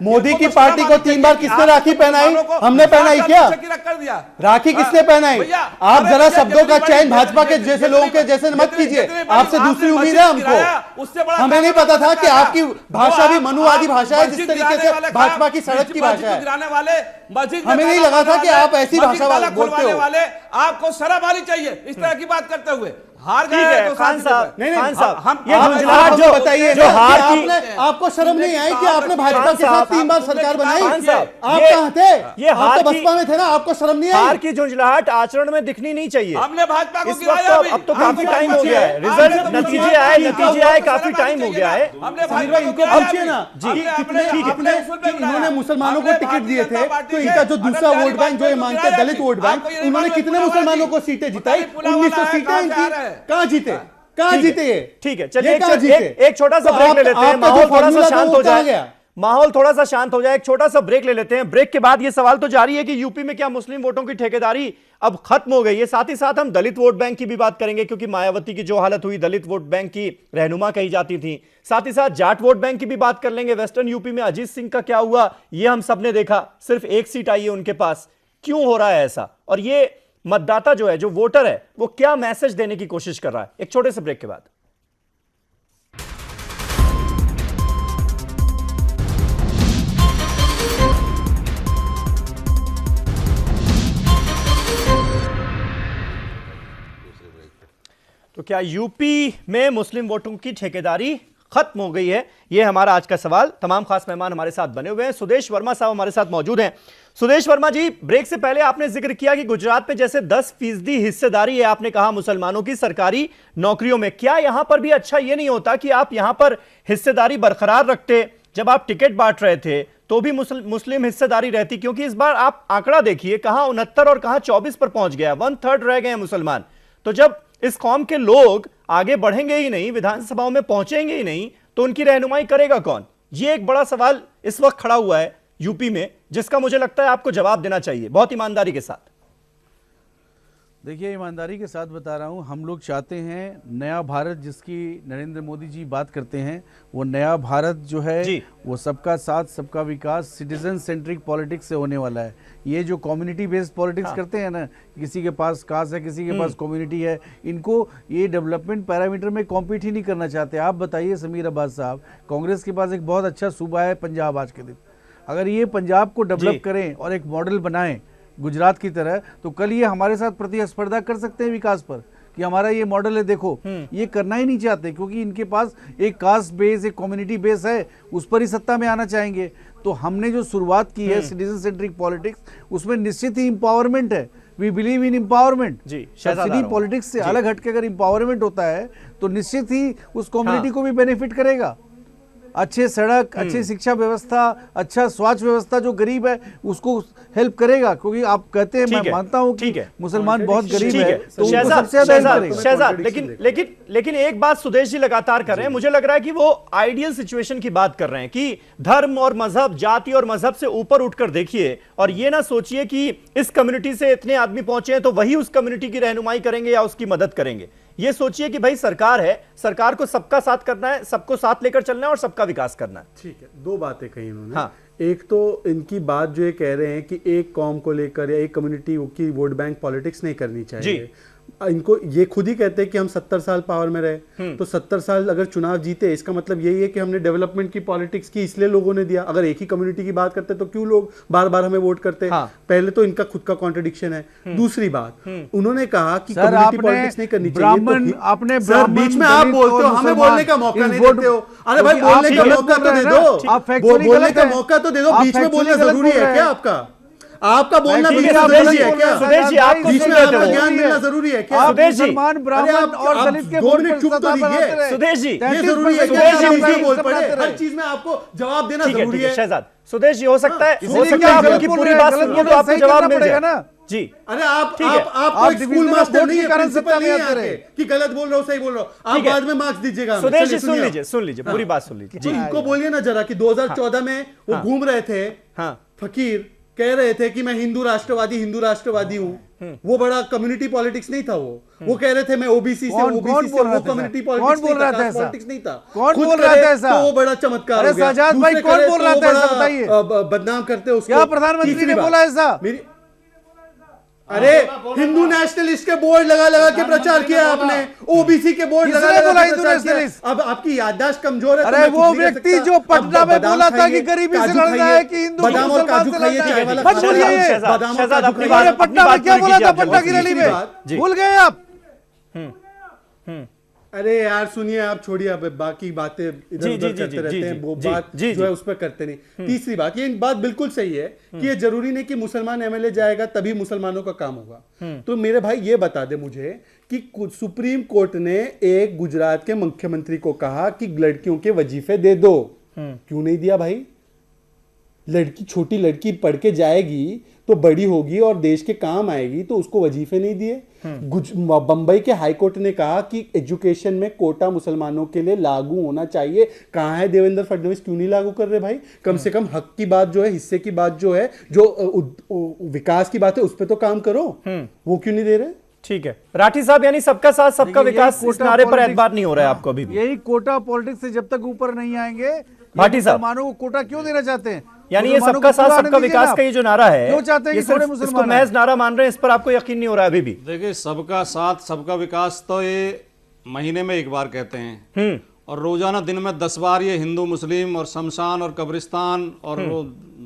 मोदी की पार्टी को 3 बार किसने राखी पहनाई? हमने पहनाई क्या? कर दिया। राखी किसने पहनाई? आप जरा शब्दों का चयन भाजपा के जैसे लोगों के जैसे मत कीजिए। आपसे दूसरी उम्मीद है हमको। हमें नहीं पता था कि आपकी भाषा भी मनुवादी भाषा है, जिस तरीके से भाजपा की सड़क की भाषा है। हमें नहीं लगा था कि आप ऐसी भाषा बोलते हो। आपको शर्म आनी चाहिए इस तरह की बात करते हुए। हार गए है तो खान साहब, खान साहब, हम ये झुंझलाहट जो बताइए, जो हार की, आपको शर्म नहीं आई कि आपने भाजपा के साथ 3 बार सरकार बनाई? खान साहब, आप कहां थे? ये हार तो बसपा में थे ना, आपको शर्म नहीं आई? हार की झुंझलाहट आचरण में दिखनी नहीं चाहिए। हमने भाजपा को गिराया। अब तो काफी टाइम हो गया है, रिजल्ट नतीजे आए काफी टाइम हो गया है। इनको पूछिए ना जी, इन्होंने मुसलमानों को टिकट दिए थे, तो इनका जो दूसरा वोट बैंक जो ये मांगते हैं दलित वोट बैंक, उन्होंने कितने मुसलमानों को सीटें जिताई? 1900 सीटें इनकी। कहां जीते? कहां जीते ये? ठीक है, चलिए एक छोटा सा ब्रेक ले लेते हैं, माहौल थोड़ा सा शांत हो जाए, माहौल थोड़ा सा शांत हो जाए, एक छोटा सा ब्रेक ले लेते हैं। ब्रेक के बाद ये सवाल तो जारी है कि यूपी में क्या मुस्लिम वोटों की ठेकेदारी अब खत्म हो गई है? साथ ही साथ हम दलित वोट बैंक की भी बात करेंगे, क्योंकि मायावती की जो हालत हुई, दलित वोट बैंक की रहनुमा कही जाती थी। साथ ही साथ जाट वोट बैंक की भी बात कर लेंगे। वेस्टर्न यूपी में अजीत सिंह का क्या हुआ, ये हम सबने देखा, सिर्फ 1 सीट आई है उनके पास। क्यों हो रहा है ऐसा, और ये मतदाता जो है, जो वोटर है, वो क्या मैसेज देने की कोशिश कर रहा है? एक छोटे से ब्रेक के बाद। तो क्या यूपी में मुस्लिम वोटों की ठेकेदारी खत्म हो गई है? ये हमारा आज का सवाल। तमाम खास मेहमान हमारे साथ बने हुए हैं। सुदेश वर्मा साहब हमारे साथ मौजूद हैं। सुदेश वर्मा जी, ब्रेक से पहले आपने जिक्र किया कि गुजरात में जैसे 10% हिस्सेदारी है, आपने कहा मुसलमानों की सरकारी नौकरियों में, क्या यहां पर भी अच्छा ये नहीं होता कि आप यहां पर हिस्सेदारी बरकरार रखते? जब आप टिकट बांट रहे थे तो भी मुस्लिम हिस्सेदारी रहती, क्योंकि इस बार आप आंकड़ा देखिए, कहां 69 और कहां 24 पर पहुंच गया, 1/3 रह गए हैं मुसलमान। तो जब इस कौम के लोग आगे बढ़ेंगे ही नहीं, विधानसभाओं में पहुंचेंगे ही नहीं, तो उनकी रहनुमाई करेगा कौन? ये एक बड़ा सवाल इस वक्त खड़ा हुआ है यूपी में, जिसका मुझे लगता है आपको जवाब देना चाहिए बहुत ईमानदारी के साथ। देखिए, ईमानदारी के साथ बता रहा हूँ, हम लोग चाहते हैं नया भारत जिसकी नरेंद्र मोदी जी बात करते हैं, वो नया भारत जो है वो सबका साथ सबका विकास, सिटीजन सेंट्रिक पॉलिटिक्स से होने वाला है। ये जो कम्युनिटी बेस्ड पॉलिटिक्स करते हैं ना, किसी के पास कास्ट है, किसी के पास कम्युनिटी है, इनको ये डेवलपमेंट पैरामीटर में कॉम्पीट ही नहीं करना चाहते। आप बताइए समीर अब्बास साहब, कांग्रेस के पास एक बहुत अच्छा सूबा है पंजाब आज के दिन, अगर ये पंजाब को डेवलप करें और एक मॉडल बनाएं गुजरात की तरह, तो कल ये हमारे साथ प्रतिस्पर्धा कर सकते हैं विकास पर कि हमारा ये मॉडल है, देखो। ये करना ही नहीं चाहते क्योंकि इनके पास एक कास्ट बेस, एक कम्युनिटी बेस है, उस पर ही सत्ता में आना चाहेंगे। तो हमने जो शुरुआत की है सिटीजन सेंट्रिक पॉलिटिक्स, उसमें निश्चित ही इंपावरमेंट है। We believe in empowerment. Subsidy politics से अलग हटके अगर इंपावरमेंट होता है तो निश्चित ही उस कम्युनिटी को भी बेनिफिट करेगा। अच्छे सड़क, अच्छी शिक्षा व्यवस्था, अच्छा स्वास्थ्य व्यवस्था, जो गरीब है उसको हेल्प करेगा, क्योंकि आप कहते हैं, मैं मानता हूं कि मुसलमान बहुत गरीब है, तो उनको सबसे ज्यादा शहजाद, लेकिन एक बात सुदेश जी लगातार कर रहे हैं, मुझे लग रहा है कि वो आइडियल सिचुएशन की बात कर रहे हैं कि धर्म और मजहब, जाति और मजहब से ऊपर उठकर देखिए, और ये ना सोचिए कि इस कम्युनिटी से इतने आदमी पहुंचे हैं तो वही उस कम्युनिटी की रहनुमाई करेंगे या उसकी मदद करेंगे। ये सोचिए कि भाई सरकार है, सरकार को सबका साथ करना है, सबको साथ लेकर चलना है और सबका विकास करना है। ठीक है, दो बातें कही उन्होंने। एक तो इनकी बात जो ये कह रहे हैं कि एक कौम को लेकर या एक कम्युनिटी की वोट बैंक पॉलिटिक्स नहीं करनी चाहिए। इनको ये खुद ही कहते हैं कि हम 70 साल पावर में रहे, तो 70 साल अगर चुनाव जीते, इसका मतलब यही है कि हमने डेवलपमेंट की पॉलिटिक्स की, इसलिए लोगों ने दिया। अगर एक ही कम्युनिटी की बात करते तो क्यों लोग बार बार हमें वोट करते? पहले तो इनका खुद का कॉन्ट्रडिक्शन है। दूसरी बात, उन्होंने कहा कि कम्युनिटी पॉलिटिक्स नहीं करनी चाहिए। आपने बीच में आप बोलते हो, हमें बोलने का मौका नहीं देते हो। अरे भाई, बोलने का मौका तो दे दो, बोलने का मौका तो दे दो। बीच में बोलना जरूरी है क्या? आपका बोलना जरूरी है क्या? सुदेश जी, आपको बीच में आपका ज्ञान मिलना जरूरी है क्या? मुसलमान, ब्राह्मण और दलित के वोट पर सत्ता बनाते रहे। सुदेश जी, ये जरूरी है क्या? बोल पड़े, हर चीज में आपको जवाब देना जरूरी है। शहजाद, सुदेश जी, हो सकता है आप उनकी पूरी बात सुनिए तो आपको जवाब मिल जाएगा ना जी। अरे आप स्कूल मास्टर नहीं है, प्रिंसिपल नहीं है कि गलत बोल रहे हो सही बोल रहे हो, आप बाद में मार्क्स दीजिएगा। सुदेश जी, सुन लीजिए पूरी बात सुन लीजिए। इनको बोलिए ना जरा कि 2014 में वो घूम रहे थे फकीर, कह रहे थे कि मैं हिंदू राष्ट्रवादी हूँ। वो बड़ा कम्युनिटी पॉलिटिक्स नहीं था। वो कह रहे थे मैं ओबीसी से, ओबीसी से, वो कम्युनिटी पॉलिटिक्स नहीं था। कौन बोल रहा था ऐसा? तो वो बड़ा चमत्कार हो गया। शहजाद भाई, कौन बोल रहा था ऐसा बताइए? बदनाम करते उसको। क्या प्रधानमंत्री ने बोला ऐसा? अरे हिंदू नेशनलिस्ट के बोर्ड लगा के प्रचार किया आपने, ओबीसी के बोर्ड लगा के प्रचार किया। अब आपकी याददाश्त कमजोर है। अरे वो व्यक्ति जो पटना में बोला था कि गरीबी से लड़ रहा है, कि हिंदू बादाम और काजू खाइए, मत बोलिए। पटना में क्या बोला था पटना की रैली में? भूल गए आप? अरे यार सुनिए, आप छोड़िए, अब बाकी बातें इधर उधर करते रहते हैं, वो बात जो है उस पर करते नहीं। तीसरी बात, ये बात बिल्कुल सही है कि ये जरूरी नहीं कि मुसलमान एमएलए जाएगा तभी मुसलमानों का काम होगा। तो मेरे भाई ये बता दे मुझे कि सुप्रीम कोर्ट ने एक गुजरात के मुख्यमंत्री को कहा कि लड़कियों के वजीफे दे दो, क्यों नहीं दिया भाई? छोटी लड़की पढ़ के जाएगी तो बड़ी होगी और देश के काम आएगी, तो उसको वजीफे नहीं दिए। बंबई के हाई कोर्ट ने कहा कि एजुकेशन में कोटा मुसलमानों के लिए लागू होना चाहिए। कहां है देवेंद्र फडणवीस? क्यों नहीं लागू कर रहे भाई? कम से कम हक की बात जो है, हिस्से की बात जो है, जो विकास की बात है, उस पर तो काम करो। वो क्यों नहीं दे रहे? ठीक है राठी साहब, यानी सबका साथ सबका विकास, इस नारे पर एतबार नहीं हो रहा है आपको अभी भी? यही कोटा पॉलिटिक्स से जब तक ऊपर नहीं आएंगे, भाटी साहब मुसलमानों को कोटा क्यों देना चाहते हैं? यानी ये सबका साथ सबका विकास का ये जो नारा है, क्यों चाहते हैं कि थोड़े मुसलमान इसको महज नारा मान रहे हैं? इस पर आपको यकीन नहीं हो रहा है अभी भी? देखिए, सबका साथ सबका विकास तो ये महीने में एक बार कहते हैं, और रोजाना दिन में 10 बार ये हिंदू मुस्लिम और शमशान और कब्रिस्तान और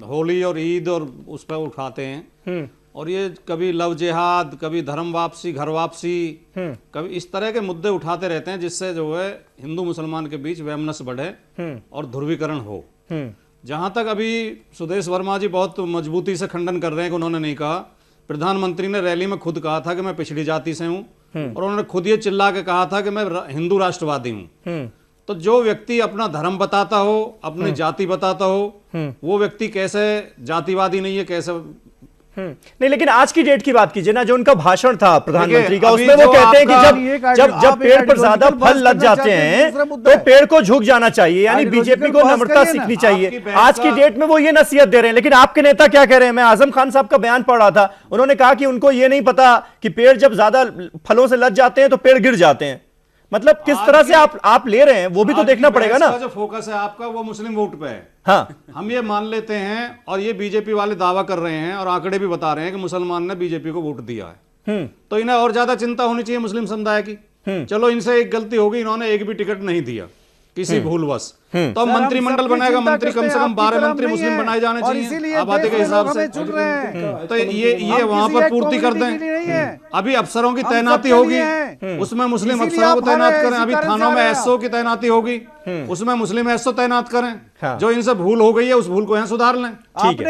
होली और ईद और उस पर उठाते हैं। और ये कभी लव जिहाद, कभी धर्म वापसी, घर वापसी, कभी इस तरह के मुद्दे उठाते रहते हैं जिससे जो है हिंदू मुसलमान के बीच वैमनस्य बढ़े और ध्रुवीकरण हो। जहां तक अभी सुदेश वर्मा जी बहुत मजबूती से खंडन कर रहे हैं कि उन्होंने नहीं कहा। प्रधानमंत्री ने रैली में खुद कहा था कि मैं पिछड़ी जाति से हूं, और उन्होंने खुद ये चिल्ला के कहा था कि मैं हिंदू राष्ट्रवादी हूं। तो जो व्यक्ति अपना धर्म बताता हो, अपनी जाति बताता हो, वो व्यक्ति कैसे जातिवादी नहीं है, कैसे नहीं। लेकिन आज की डेट की बात कीजिए ना, जो उनका भाषण था प्रधानमंत्री का, उसमें वो कहते हैं कि जब पेड़ पर ज्यादा फल लग जाते हैं तो पेड़ को झुक जाना चाहिए, यानी बीजेपी को नम्रता सीखनी चाहिए। आज की डेट में वो ये नसीहत दे रहे हैं। लेकिन आपके नेता क्या कह रहे हैं? मैं आजम खान साहब का बयान पढ़ रहा था, उन्होंने कहा कि उनको ये नहीं पता कि पेड़ जब ज्यादा फलों से लग जाते हैं तो पेड़ गिर जाते हैं। मतलब किस तरह से आप ले रहे हैं वो भी तो देखना पड़ेगा ना। जो फोकस है आपका वो मुस्लिम वोट पे है। हाँ, हम ये मान लेते हैं, और ये बीजेपी वाले दावा कर रहे हैं और आंकड़े भी बता रहे हैं कि मुसलमान ने बीजेपी को वोट दिया है, तो इन्हें और ज्यादा चिंता होनी चाहिए मुस्लिम समुदाय की। चलो इनसे एक गलती होगी, इन्होंने एक भी टिकट नहीं दिया किसी भूलवश, तो मंत्रिमंडल बनाएगा, मंत्री कम से कम 12 मंत्री मुस्लिम बनाए जाने चाहिए आबादी के हिसाब से। तो ये वहां पर पूर्ति कर दें। अभी अफसरों की तैनाती होगी, उसमें मुस्लिम अफसरों को तैनात करें। अभी थानों में एसओ की तैनाती होगी, उसमें मुस्लिम एसओ तैनात करें। जो इनसे भूल हो गई है उस भूल को यहाँ सुधार लें।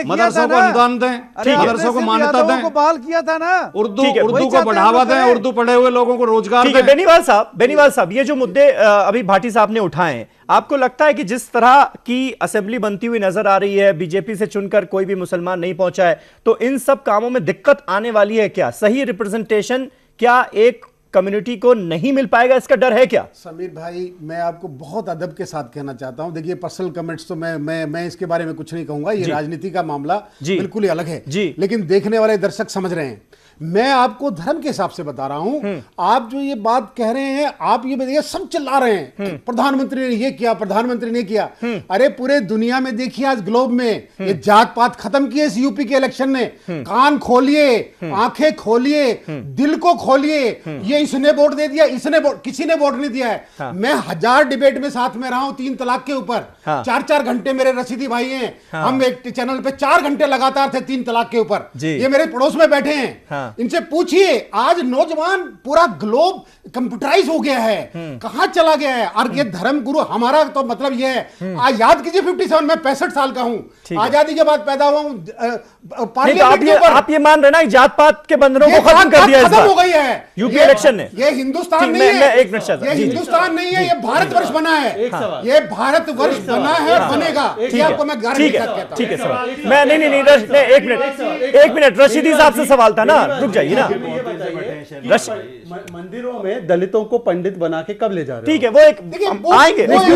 मदरसों को अनुदान दें, मदरसों को मान्यता दें, बहाल किया था ना। उर्दू को बढ़ावा दें, उर्दू पढ़े हुए लोगों को रोजगार दें। बेनीवाल साहब, ये जो मुद्दे अभी भाटी साहब ने उठाए, आपको लगता है कि जिस तरह की असेंबली बनती हुई नजर आ रही है, बीजेपी से चुनकर कोई भी मुसलमान नहीं पहुंचा है, तो इन सब कामों में दिक्कत आने वाली है क्या? सही रिप्रेजेंटेशन क्या एक कम्युनिटी को नहीं मिल पाएगा, इसका डर है क्या? समीर भाई, मैं आपको बहुत अदब के साथ कहना चाहता हूं। देखिए, पर्सनल कमेंट्स तो मैं इसके बारे में कुछ नहीं कहूंगा, ये राजनीति का मामला बिल्कुल ही अलग है। लेकिन देखने वाले दर्शक समझ रहे हैं। मैं आपको धर्म के हिसाब से बता रहा हूं। आप जो ये बात कह रहे हैं, आप ये देखिए सब चिल्ला रहे हैं प्रधानमंत्री ने ये किया, प्रधानमंत्री ने किया। अरे पूरे दुनिया में देखिए, आज ग्लोब में ये जात पात खत्म किए इस यूपी के इलेक्शन ने। कान खोलिए, आंखें खोलिए, दिल को खोलिए। ये इसने वोट दे दिया, इसने वोट, किसी ने वोट नहीं दिया है। मैं 1000 डिबेट में साथ में रहा हूं 3 तलाक के ऊपर। 4-4 घंटे मेरे रशीदी भाई हैं, हम एक चैनल पे 4 घंटे लगातार थे 3 तलाक के ऊपर। ये मेरे पड़ोस में बैठे हैं, इनसे पूछिए। आज नौजवान पूरा ग्लोब कंप्यूटराइज हो गया है, कहां चला गया है। और ये धर्म गुरु हमारा तो मतलब ये है, आज याद कीजिए 57, मैं 65 साल का हूं, आजादी के बाद पैदा हुआ हूं। आप ये मान रहे ना जात पात के बंधनों को खत्म कर दिया, खत्म हो गई है यूपी इलेक्शन ने। ये हिंदुस्तान नहीं है, ये हिंदुस्तान नहीं है, ये भारतवर्ष बना है। ये भारतवर्ष बना है, बनेगा, ये आपको मैं गारंटी कहता हूं। ठीक है सवाल, मैं नहीं, एक मिनट रशीदी साहब से सवाल था ना, रुक जाइए ना। मंदिरों में दलितों को पंडित बना के कब ले जा रहे हो? ठीक है, वो एक आएंगे उस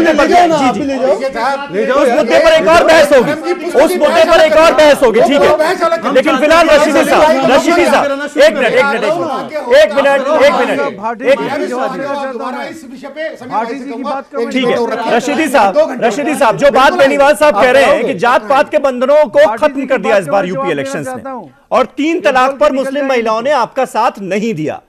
मुद्दे पर एक और बहस होगी, उस मुद्दे पर एक और बहस होगी। ठीक है, लेकिन फिलहाल रशीदी साहब एक मिनट। ठीक है, रशीदी साहब जो बात बेनीवाल साहब कह रहे हैं कि जात पात के बंधनों को खत्म कर दिया इस बार यूपी इलेक्शंस ने, और 3 तलाक पर मुस्लिम महिलाओं ने आपका साथ नहीं दिया।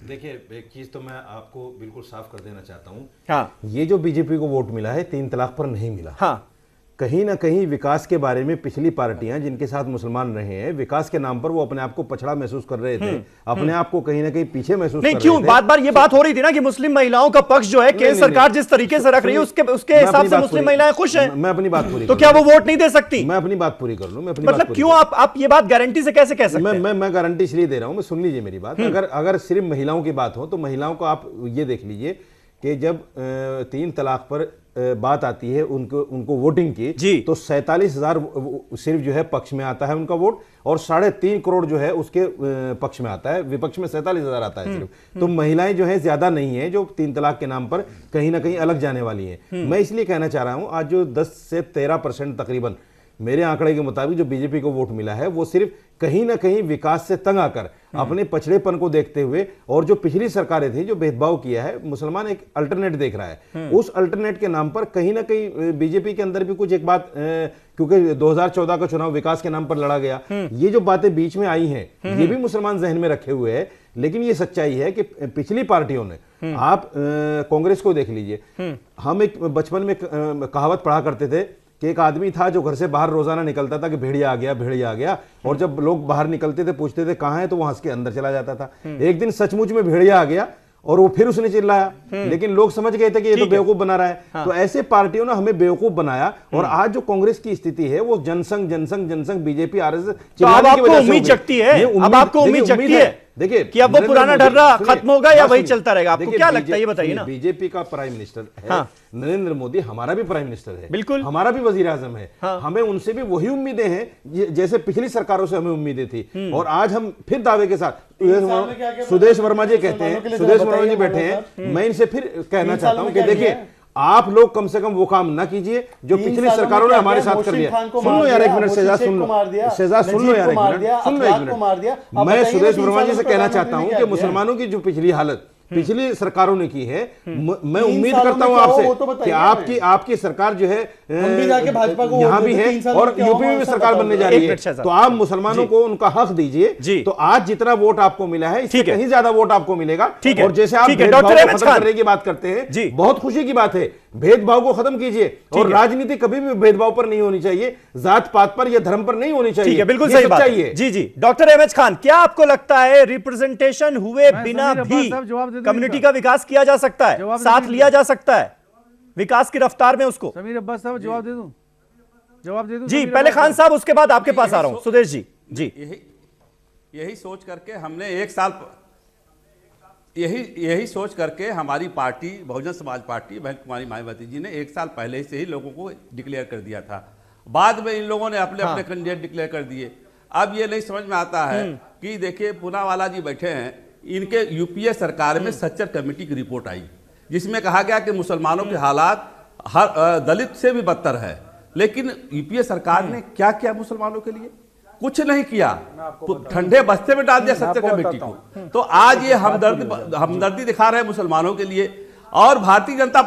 देखिए, एक चीज तो मैं आपको बिल्कुल साफ कर देना चाहता हूं। हाँ, ये जो बीजेपी को वोट मिला है 3 तलाक पर नहीं मिला। हाँ, कहीं ना कहीं विकास के बारे में पिछली पार्टियां जिनके साथ मुसलमान रहे हैं, विकास के नाम पर वो अपने आप को पछड़ा महसूस कर रहे थे, अपने आप को कहीं ना कहीं पीछे महसूस नहीं कर क्यों? रहे थे। बार ये बात हो रही थी ना कि मुस्लिम महिलाओं का पक्ष जो है केंद्र सरकार जिस तरीके से रख रही है उसके हिसाब से मुस्लिम महिलाएं खुश हैं। मैं अपनी बात पूरी, तो क्या वो वोट नहीं दे सकती? मैं अपनी बात पूरी कर लूं। मतलब क्यों आप ये बात गारंटी से कैसे कह सकते हैं? मैं गारंटी इसलिए दे रहा हूं, मैं सुन लीजिए मेरी बात। अगर सिर्फ महिलाओं की बात हो तो महिलाओं को आप ये देख लीजिए कि जब 3 तलाक पर बात आती है उनको वोटिंग की, तो 47,000 सिर्फ जो है पक्ष में आता है उनका वोट, और 3.5 करोड़ जो है उसके पक्ष में आता है, विपक्ष में 47,000 आता है सिर्फ। तो महिलाएं जो है ज्यादा नहीं है जो 3 तलाक के नाम पर कहीं ना कहीं अलग जाने वाली हैं। मैं इसलिए कहना चाह रहा हूं, आज जो 10 से 13% तकरीबन मेरे आंकड़े के मुताबिक जो बीजेपी को वोट मिला है, वो सिर्फ कहीं ना कहीं विकास से तंग आकर अपने पछड़ेपन को देखते हुए, और जो पिछली सरकारें थी जो भेदभाव किया है, मुसलमान एक अल्टरनेट देख रहा है, उस अल्टरनेट के नाम पर कहीं ना कहीं बीजेपी के अंदर भी कुछ एक बात, क्योंकि 2014 का चुनाव विकास के नाम पर लड़ा गया, ये जो बातें बीच में आई हैं ये भी मुसलमान जहन में रखे हुए है। लेकिन ये सच्चाई है कि पिछली पार्टियों ने, आप कांग्रेस को देख लीजिए, हम एक बचपन में कहावत पढ़ा करते थे कि एक आदमी था जो घर से बाहर रोजाना निकलता था कि भेड़िया आ गया, भेड़िया आ गया, और जब लोग बाहर निकलते थे पूछते थे कहाँ है तो वो हंस के अंदर चला जाता था। एक दिन सचमुच में भेड़िया आ गया और वो फिर उसने चिल्लाया, लेकिन लोग समझ गए थे कि ये तो बेवकूफ बना रहा है। तो ऐसे पार्टियों ने हमें बेवकूफ बनाया, और आज जो कांग्रेस की स्थिति है वो जनसंघ जनसंघ जनसंघ बीजेपी आरएसएस चिल्लाने की वजह से उम्मीद जगती है। अब आपको उम्मीद जगती है देखिए कि अब वो पुराना ढर्रा खत्म होगा या वही चलता रहेगा? आपको क्या लगता है ये बताइए ना। बीजेपी का प्राइम मिनिस्टर है नरेंद्र मोदी, हमारा भी प्राइम मिनिस्टर है, बिल्कुल हमारा भी वजीर आजम है। हमें उनसे भी वही उम्मीदें हैं जैसे पिछली सरकारों से हमें उम्मीदें थी। और आज हम फिर दावे के साथ, सुदेश वर्मा जी कहते हैं, सुदेश वर्मा जी बैठे हैं, मैं इनसे फिर कहना चाहता हूं कि देखिए आप लोग कम से कम वो काम ना कीजिए जो पिछली सरकारों ने हमारे साथ कर लिया। सुन लो यार एक मिनट, शहजाद सुन लो, शहजाद सुन लो यार एक मिनट, सुन लो एक मिनट। मैं सुदेश वर्मा जी से कहना चाहता हूं कि मुसलमानों की जो पिछली हालत पिछली सरकारों ने की है, मैं उम्मीद करता हूं आपसे कि आपकी सरकार जो है यहाँ भी है और यूपी में भी सरकार बनने जा रही है, तो आप मुसलमानों को उनका हक दीजिए। तो आज जितना वोट आपको मिला है इससे कहीं ज्यादा वोट आपको मिलेगा। और जैसे आप भेदभाव को खत्म करने की बात करते हैं, बहुत खुशी की बात है, भेदभाव को खत्म कीजिए। और राजनीति कभी भी भेदभाव पर नहीं होनी चाहिए, जात पात पर या धर्म पर नहीं होनी चाहिए। ठीक है, बिल्कुल सही बात है। जी जी, डॉक्टर एमएच खान, क्या आपको लगता है रिप्रेजेंटेशन हुए बिना भी कम्युनिटी का विकास किया जा सकता है, साथ लिया जा सकता है विकास की रफ्तार में उसको? समीर अब्बास साहब जवाब दे दूं जी, पहले खान साहब, उसके बाद आपके पास आ रहा हूं। सुदेश जी जी, यही सोच करके हमने एक साल यही सोच करके हमारी पार्टी बहुजन समाज पार्टी बहन कुमारी मायावती जी ने एक साल पहले से ही लोगों को डिक्लेयर कर दिया था। बाद में इन लोगों ने अपने अपने कैंडिडेट डिक्लेयर कर दिए। अब ये नहीं समझ में आता है कि देखिए पूनावाला जी बैठे हैं, इनके यूपीए सरकार में सच्चर कमेटी की रिपोर्ट आई जिसमें कहा गया कि मुसलमानों के हालात हर दलित से भी बदतर है। लेकिन यूपीए सरकार ने क्या किया मुसलमानों के लिए? कुछ नहीं किया, ठंडे बस्ते में डाल दिया सच्चर कमेटी को। तो आज ये हमदर्दी दिखा रहे हैं मुसलमानों के लिए। और भारतीय जनता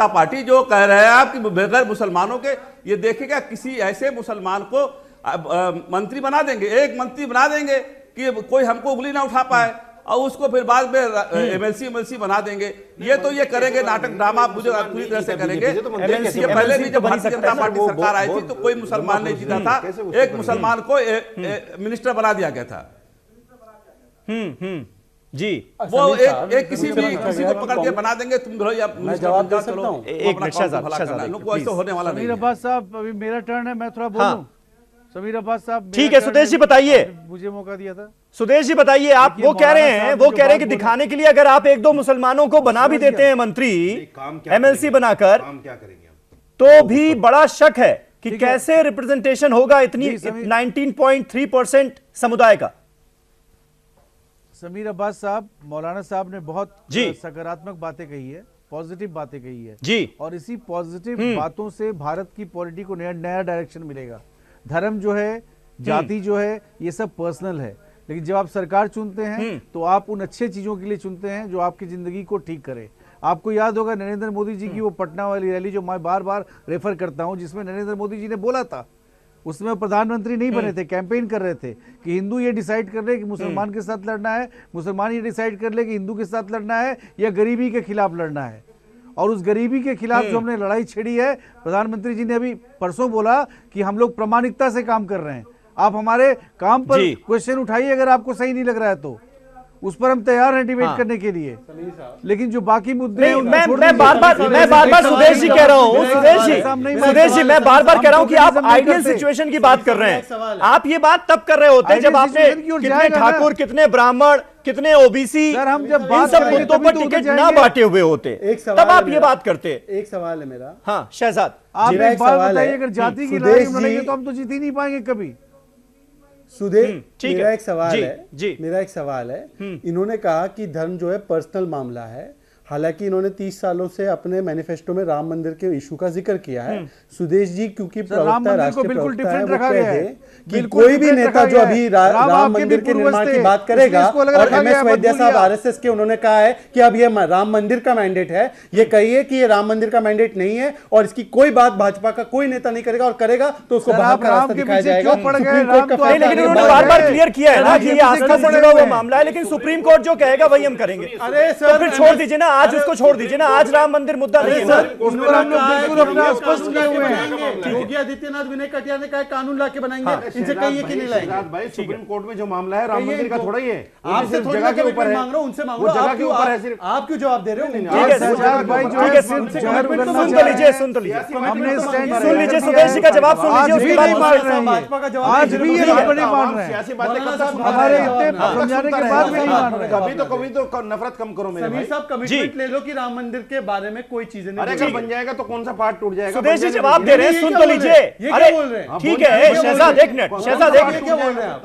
पार्टी जो कह रहे हैं आप कि बगैर मुसलमानों के ये देखेगा किसी ऐसे मुसलमान को मंत्री बना देंगे, एक मंत्री बना देंगे कि कोई हमको उंगली ना उठा पाए, और उसको फिर बाद में एमएलसी बना देंगे। ये तो ये करेंगे नाटक ड्रामा मुझे पूरी तरह से करेंगे। ये पहले भी जब भारतीय जनता पार्टी सरकार आई थी तो कोई मुसलमान नहीं जीता था, एक मुसलमान को मिनिस्टर बना दिया गया था। जी, वो एक किसी को पकड़ के बना देंगे, तुम चलो ऐसा होने वाला नहीं। समीर अब्बास साहब, अभी मेरा टर्न है, मैं थोड़ा बोलूं। समीर अब्बास साहब, ठीक है, सुदेश जी बताइए। मुझे मौका दिया था। सुदेश जी बताइए, आप वो कह रहे हैं कि दिखाने के लिए अगर आप एक दो मुसलमानों को बना भी देते हैं मंत्री एमएलसी बनाकर, तो भी बड़ा शक है कि कैसे रिप्रेजेंटेशन होगा इतनी 19.3% समुदाय का। समीर अब्बास साहब, मौलाना साहब ने बहुत सकारात्मक बातें कही है, पॉजिटिव बातें कही है जी, और इसी पॉजिटिव बातों से भारत की पॉलिटी को नया डायरेक्शन मिलेगा। धर्म जो है, जाति जो है, ये सब पर्सनल है, लेकिन जब आप सरकार चुनते हैं तो आप उन अच्छे चीजों के लिए चुनते हैं जो आपकी जिंदगी को ठीक करे। आपको याद होगा नरेंद्र मोदी जी की वो पटना वाली रैली जो मैं बार बार रेफर करता हूं, जिसमें नरेंद्र मोदी जी ने बोला था, उसमें प्रधानमंत्री नहीं बने थे, कैंपेन कर रहे थे कि हिंदू ये डिसाइड कर ले कि मुसलमान के साथ लड़ना है, मुसलमान ये डिसाइड कर ले कि हिंदू के साथ लड़ना है या गरीबी के खिलाफ लड़ना है। और उस गरीबी के खिलाफ जो हमने लड़ाई छेड़ी है, प्रधानमंत्री जी ने अभी परसों बोला कि हम लोग प्रामाणिकता से काम कर रहे हैं। आप हमारे काम पर क्वेश्चन उठाइए, अगर आपको सही नहीं लग रहा है तो उस पर हम तैयार हैं डिबेट करने के लिए। लेकिन जो बाकी मुद्दे हैं, मैं बार बार सुदेश जी कह रहा हूँ, सुदेश जी मैं बार बार कह रहा हूँ कि आप आइडियल सिचुएशन की बात कर रहे हैं। आप ये बात तब कर रहे होते जब आपने कितने ठाकुर, कितने ब्राह्मण, कितने ओबीसी, इन सब मुद्दों पर टिकट ना बांटे हुए होते, तब आप ये बात करते। एक सवाल है मेरा। हाँ शहजाद, आप एक बात बताइए, अगर जाति की लड़ाई लड़ेंगे तो हम तो जीत ही नहीं पाएंगे कभी। मेरा एक सवाल है, इन्होंने कहा कि धर्म जो है पर्सनल मामला है, हालांकि इन्होंने 30 सालों से अपने मैनिफेस्टो में राम मंदिर के इशू का जिक्र किया है। सुदेश जी क्योंकि प्रवक्ता, राष्ट्रीय प्रवक्ता है, वो कह दे कि कोई भी नेता जो अभी राम मंदिर के निर्माण की बात करेगा, और एमएस वैद्य साहब आरएसएस के, उन्होंने कहा है कि अब ये राम मंदिर का मैंडेट है, ये कहिए कि ये राम मंदिर का मैंडेट नहीं है और इसकी कोई बात भाजपा का कोई नेता नहीं करेगा, और करेगा तो उसको बाहर का रास्ता दिखाया जाएगा। लेकिन उन्होंने बार-बार क्लियर किया है ना कि ये आस्था से जुड़ा हुआ मामला है, लेकिन सुप्रीम कोर्ट जो कहेगा वही हम करेंगे। अरे फिर छोड़ दीजिए ना, आज उसको छोड़ दीजिए ना, आज राम मंदिर मुद्दा नहीं है ना। योगी आदित्यनाथ, विनय कटियार ने कहा कानून लाके बनाएंगे, इनसे कहिए कि नहीं लाएंगे भाई, सुप्रीम कोर्ट में जो मामला है राम मंदिर का थोड़ा ही है, आपसे थोड़ी जगह के ऊपर है, मांग रहा हूं, उनसे मांग वो रहा हूं, जगह के ऊपर है सिर्फ। आप क्यों जवाब दे रहे हो? ठीक है, सुन तो लीजिए, सुन तो लीजिए, हमने सुन लीजिए, सुदेश जी का जवाब सुन लीजिए, उसके बाद भाजपा का जवाब आज भी ये बात नहीं मान रहे हैं, हमारे इतने समझाने के बाद भी नहीं मान रहे। कभी तो नफरत कम करो मेरे भाई। साहब कमिटमेंट ले लो कि राम मंदिर के बारे में कोई चीजें नहीं। अरे अगर बन जाएगा तो कौन सा पार्ट टूट जाएगा? सुदेश जी जवाब दे रहे हैं, सुन तो लीजिए। अरे ठीक है शहजाद, एक मिनट शहजाद, एक मिनट,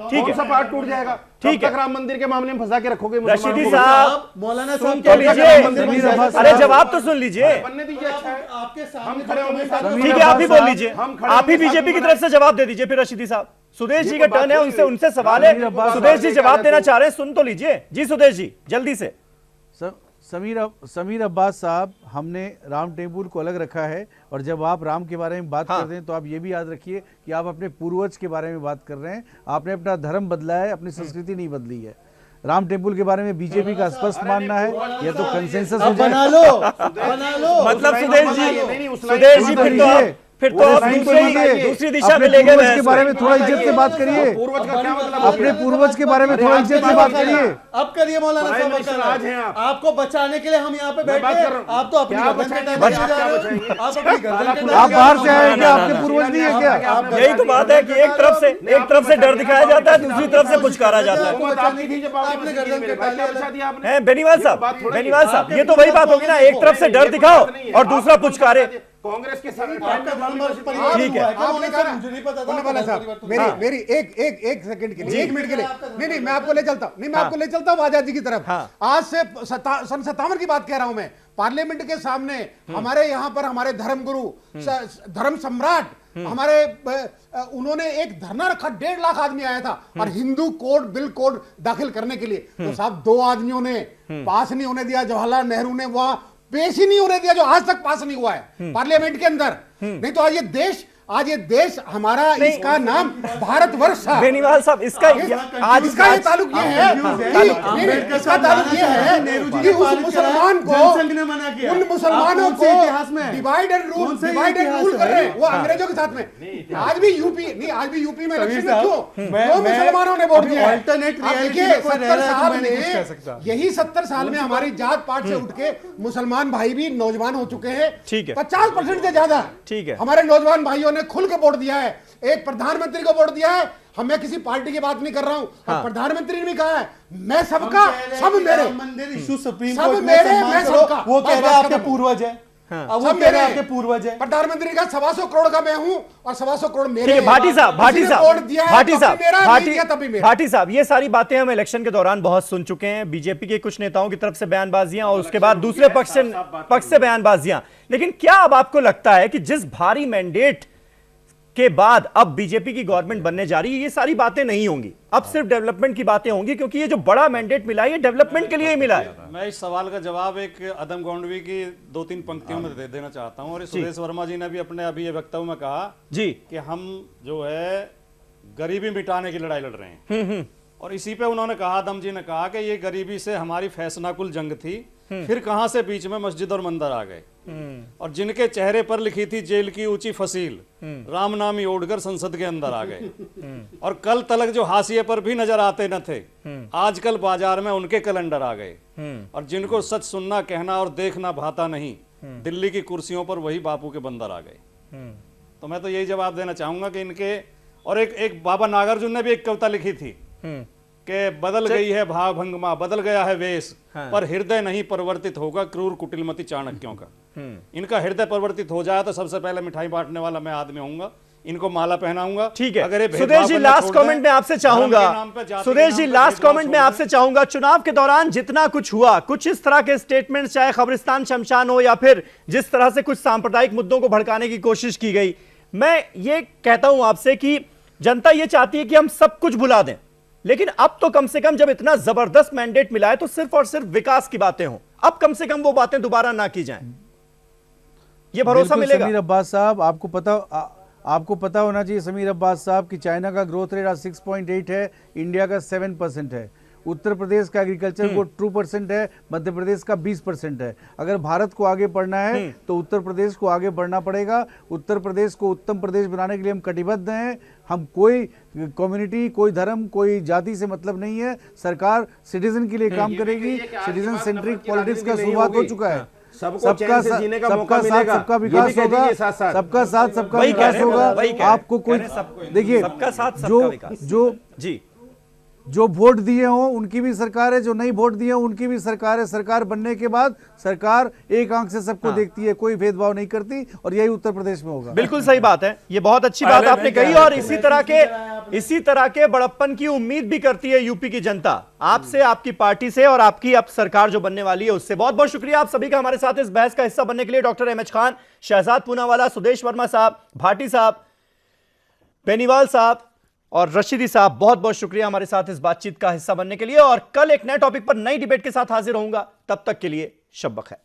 ठीक है, कौन सा पार्ट टूट जाएगा? ठीक है, राम मंदिर के मामले में फंसा के रखोगे रशीदी साहब, मौलाना सुन तो लीजिए, अरे जवाब तो सुन लीजिए। बनने दीजिए, अच्छा है, आपके हम खड़े होंगे, ठीक है, आप ही बोल लीजिए, आप ही बीजेपी की तरफ से जवाब दे दीजिए फिर रशीदी साहब। सुदेश जी का टर्न है, उनसे सवाल है, सुदेश जी जवाब देना चाह रहे हैं, सुन तो लीजिए। जी सुदेश जी जल्दी से। समीर अब्बास साहब, हमने राम टेम्पल को अलग रखा है, और जब आप राम के बारे में बात करते हैं तो आप ये भी याद रखिए कि आप अपने पूर्वज के बारे में बात कर रहे हैं। आपने अपना धर्म बदला है, अपनी संस्कृति नहीं बदली है। राम टेम्पल के बारे में बीजेपी का स्पष्ट मानना है, या तो कंसेंसस हो बना लो, बना लो। मतलब सुदेश जी फिर तो आप दूसरी दिशा में ले गए। के बारे में थोड़ा इज्जत से बात करिए, अपने पूर्वज के बारे में थोड़ा इज्जत से बात करिए। अब करिए मौलाना साहब, आपको बचाने के लिए हम यहाँ पे बैठे हैं, आप तो अपनी गर्दन के टाइम आप बाहर से आए क्या? आपके पूर्वज नहीं है क्या? यही तो बात है कि एक तरफ से डर दिखाया जाता है, दूसरी तरफ से पुचकारा जाता है। बेनीवाल साहब, ये तो वही बात होगी ना, एक तरफ से डर दिखाओ और दूसरा पुचकारे। कांग्रेस के साथ ठीक है, मुझे नहीं पता था। मेरी एक सेकंड के लिए, 1 मिनट के लिए, नहीं मैं आपको ले चलता हूँ आजादी की तरफ। आज से सन 57 की बात कह रहा हूं मैं। पार्लियामेंट के सामने हमारे यहाँ पर हमारे धर्मगुरु, धर्म सम्राट, हमारे उन्होंने एक धरना रखा, 1.5 लाख आदमी आया था, और हिंदू कोड बिल कोड दाखिल करने के लिए। तो साहब 2 आदमियों ने पास नहीं होने दिया, जवाहरलाल नेहरू ने वहां पेश ही नहीं होने दिया, जो आज तक पास नहीं हुआ है पार्लियामेंट के अंदर। नहीं तो आज ये देश हमारा, इसका नाम भारतवर्ष है। बेनीवाल साहब, इसका ये ताल्लुक ये है, इसका ताल्लुक ये है कि उस मुसलमान को, उन मुसलमानों को डिवाइड एंड रूल कर रहे हैं वो अंग्रेजों के साथ में। आज भी यूपी में इलेक्शन में क्यों मुसलमानों ने वोट दिया? देखिए 70 साल में, यही 70 साल में हमारी जात पात से उठ के मुसलमान भाई भी नौजवान हो चुके हैं। ठीक है, 50% से ज्यादा। ठीक है, हमारे नौजवान भाइयों ने खुल के वोट दिया है, एक प्रधानमंत्री को वोट दिया है। मैं किसी पार्टी की बात नहीं कर रहा हूं, प्रधानमंत्री ने भी कहा है मैं सबका, सब मेरे। मंदिर इशू सुप्रीम सब कोर्ट मेरे, मैं सबका। वो कह रहे हैं आपके पूर्वज है, अब वो कह रहे हैं आपके पूर्वज है। प्रधानमंत्री का 125 करोड़ का मैं हूं और 125 करोड़ मेरे। भाटी साहब, ये सारी बातें हम इलेक्शन के दौरान बहुत सुन चुके हैं, बीजेपी के कुछ नेताओं की तरफ से बयानबाजियां और उसके बाद दूसरे पक्ष से बयानबाजियां। लेकिन क्या अब आपको लगता है कि जिस भारी मैंडेट के बाद अब बीजेपी की गवर्नमेंट बनने जा रही है, ये सारी बातें नहीं होंगी, अब सिर्फ डेवलपमेंट की बातें होंगी, क्योंकि ये जो बड़ा मैंडेट मिला है ये डेवलपमेंट के लिए ही मिला है? मैं इस सवाल का जवाब एक अदम गौंडवी की 2-3 पंक्तियों में दे देना चाहता हूं। और सुदेश वर्मा जी ने भी अपने अभी ये वक्तव्य में कहा जी कि हम जो है गरीबी मिटाने की लड़ाई लड़ रहे हैं, और इसी पे उन्होंने कहा, आदम जी ने कहा कि ये गरीबी से हमारी फैसनाकुल जंग थी, फिर कहां से बीच में मस्जिद और मंदिर आ गए, और जिनके चेहरे पर लिखी थी जेल की ऊंची फसील, राम नामी ओढ़कर संसद के अंदर आ गए, और कल तलक जो हाशिए पर भी नजर आते न थे, आजकल बाजार में उनके कैलेंडर आ गए, और जिनको सच सुनना, कहना और देखना भाता नहीं, दिल्ली की कुर्सियों पर वही बापू के बंदर आ गए। तो मैं तो यही जवाब देना चाहूंगा कि इनके, और एक बाबा नागार्जुन ने भी एक कविता लिखी थी कि बदल गई है भाव भंगमा, बदल गया है वेश, पर हृदय नहीं परिवर्तित होगा क्रूर कुटिलमती चाणक्यों का। इनका हृदय परिवर्तित हो जाए तो सबसे पहले मिठाई बांटने वाला मैं आदमी होऊंगा, इनको माला पहनाऊंगा। ठीक है, सुदेश जी लास्ट कमेंट में आपसे चाहूंगा, सुदेश जी लास्ट कमेंट में आपसे चाहूंगा, चुनाव के दौरान जितना कुछ हुआ, कुछ इस तरह के स्टेटमेंट, चाहे खबरिस्तान शमशान हो या फिर जिस तरह से कुछ सांप्रदायिक मुद्दों को भड़काने की कोशिश की गई, मैं ये कहता हूं आपसे कि जनता ये चाहती है कि हम सब कुछ भुला दें, लेकिन अब तो कम से कम जब इतना जबरदस्त मैंडेट मिला है तो सिर्फ और सिर्फ विकास की बातें हों, अब कम से कम वो बातें दोबारा ना की जाएं, ये भरोसा मिलेगा? समीर अब्बास साहब, आपको पता होना चाहिए समीर अब्बास साहब कि चाइना का ग्रोथ रेट आज 6.8 है, इंडिया का 7% है। उत्तर प्रदेश का एग्रीकल्चर वो 2% है, मध्य प्रदेश का 20% है। अगर भारत को आगे बढ़ना है तो उत्तर प्रदेश को आगे बढ़ना पड़ेगा। उत्तर प्रदेश को उत्तम प्रदेश बनाने के लिए हम कटिबद्ध हैं। हम कोई कम्युनिटी, कोई धर्म, कोई जाति से मतलब नहीं है। सरकार सिटीजन के लिए काम करेगी। सिटीजन सेंट्रिक पॉलिटिक्स का शुरुआत हो चुका है। सबका साथ सबका विकास होगा, सबका साथ सबका विकास होगा। आपको कोई देखिए, जो वोट दिए हों उनकी भी सरकार है, जो नहीं वोट दिए हों उनकी भी सरकार है। सरकार बनने के बाद सरकार एक आंख से सबको देखती है, कोई भेदभाव नहीं करती, और यही उत्तर प्रदेश में होगा। बिल्कुल सही बात है, ये बहुत अच्छी बात आपने कही, और इसी तरह के बड़प्पन की उम्मीद भी करती है यूपी की जनता आपसे, आपकी पार्टी से, और आपकी अब सरकार जो बनने वाली है उससे। बहुत बहुत शुक्रिया आप सभी का हमारे साथ इस बहस का हिस्सा बनने के लिए। डॉक्टर एमएच खान, शहजाद पूनावाला, सुदेश वर्मा साहब, भाटी साहब, बेनीवाल साहब और रशीदी साहब, बहुत बहुत शुक्रिया हमारे साथ इस बातचीत का हिस्सा बनने के लिए। और कल एक नए टॉपिक पर नई डिबेट के साथ हाजिर होऊंगा, तब तक के लिए शब बखैर।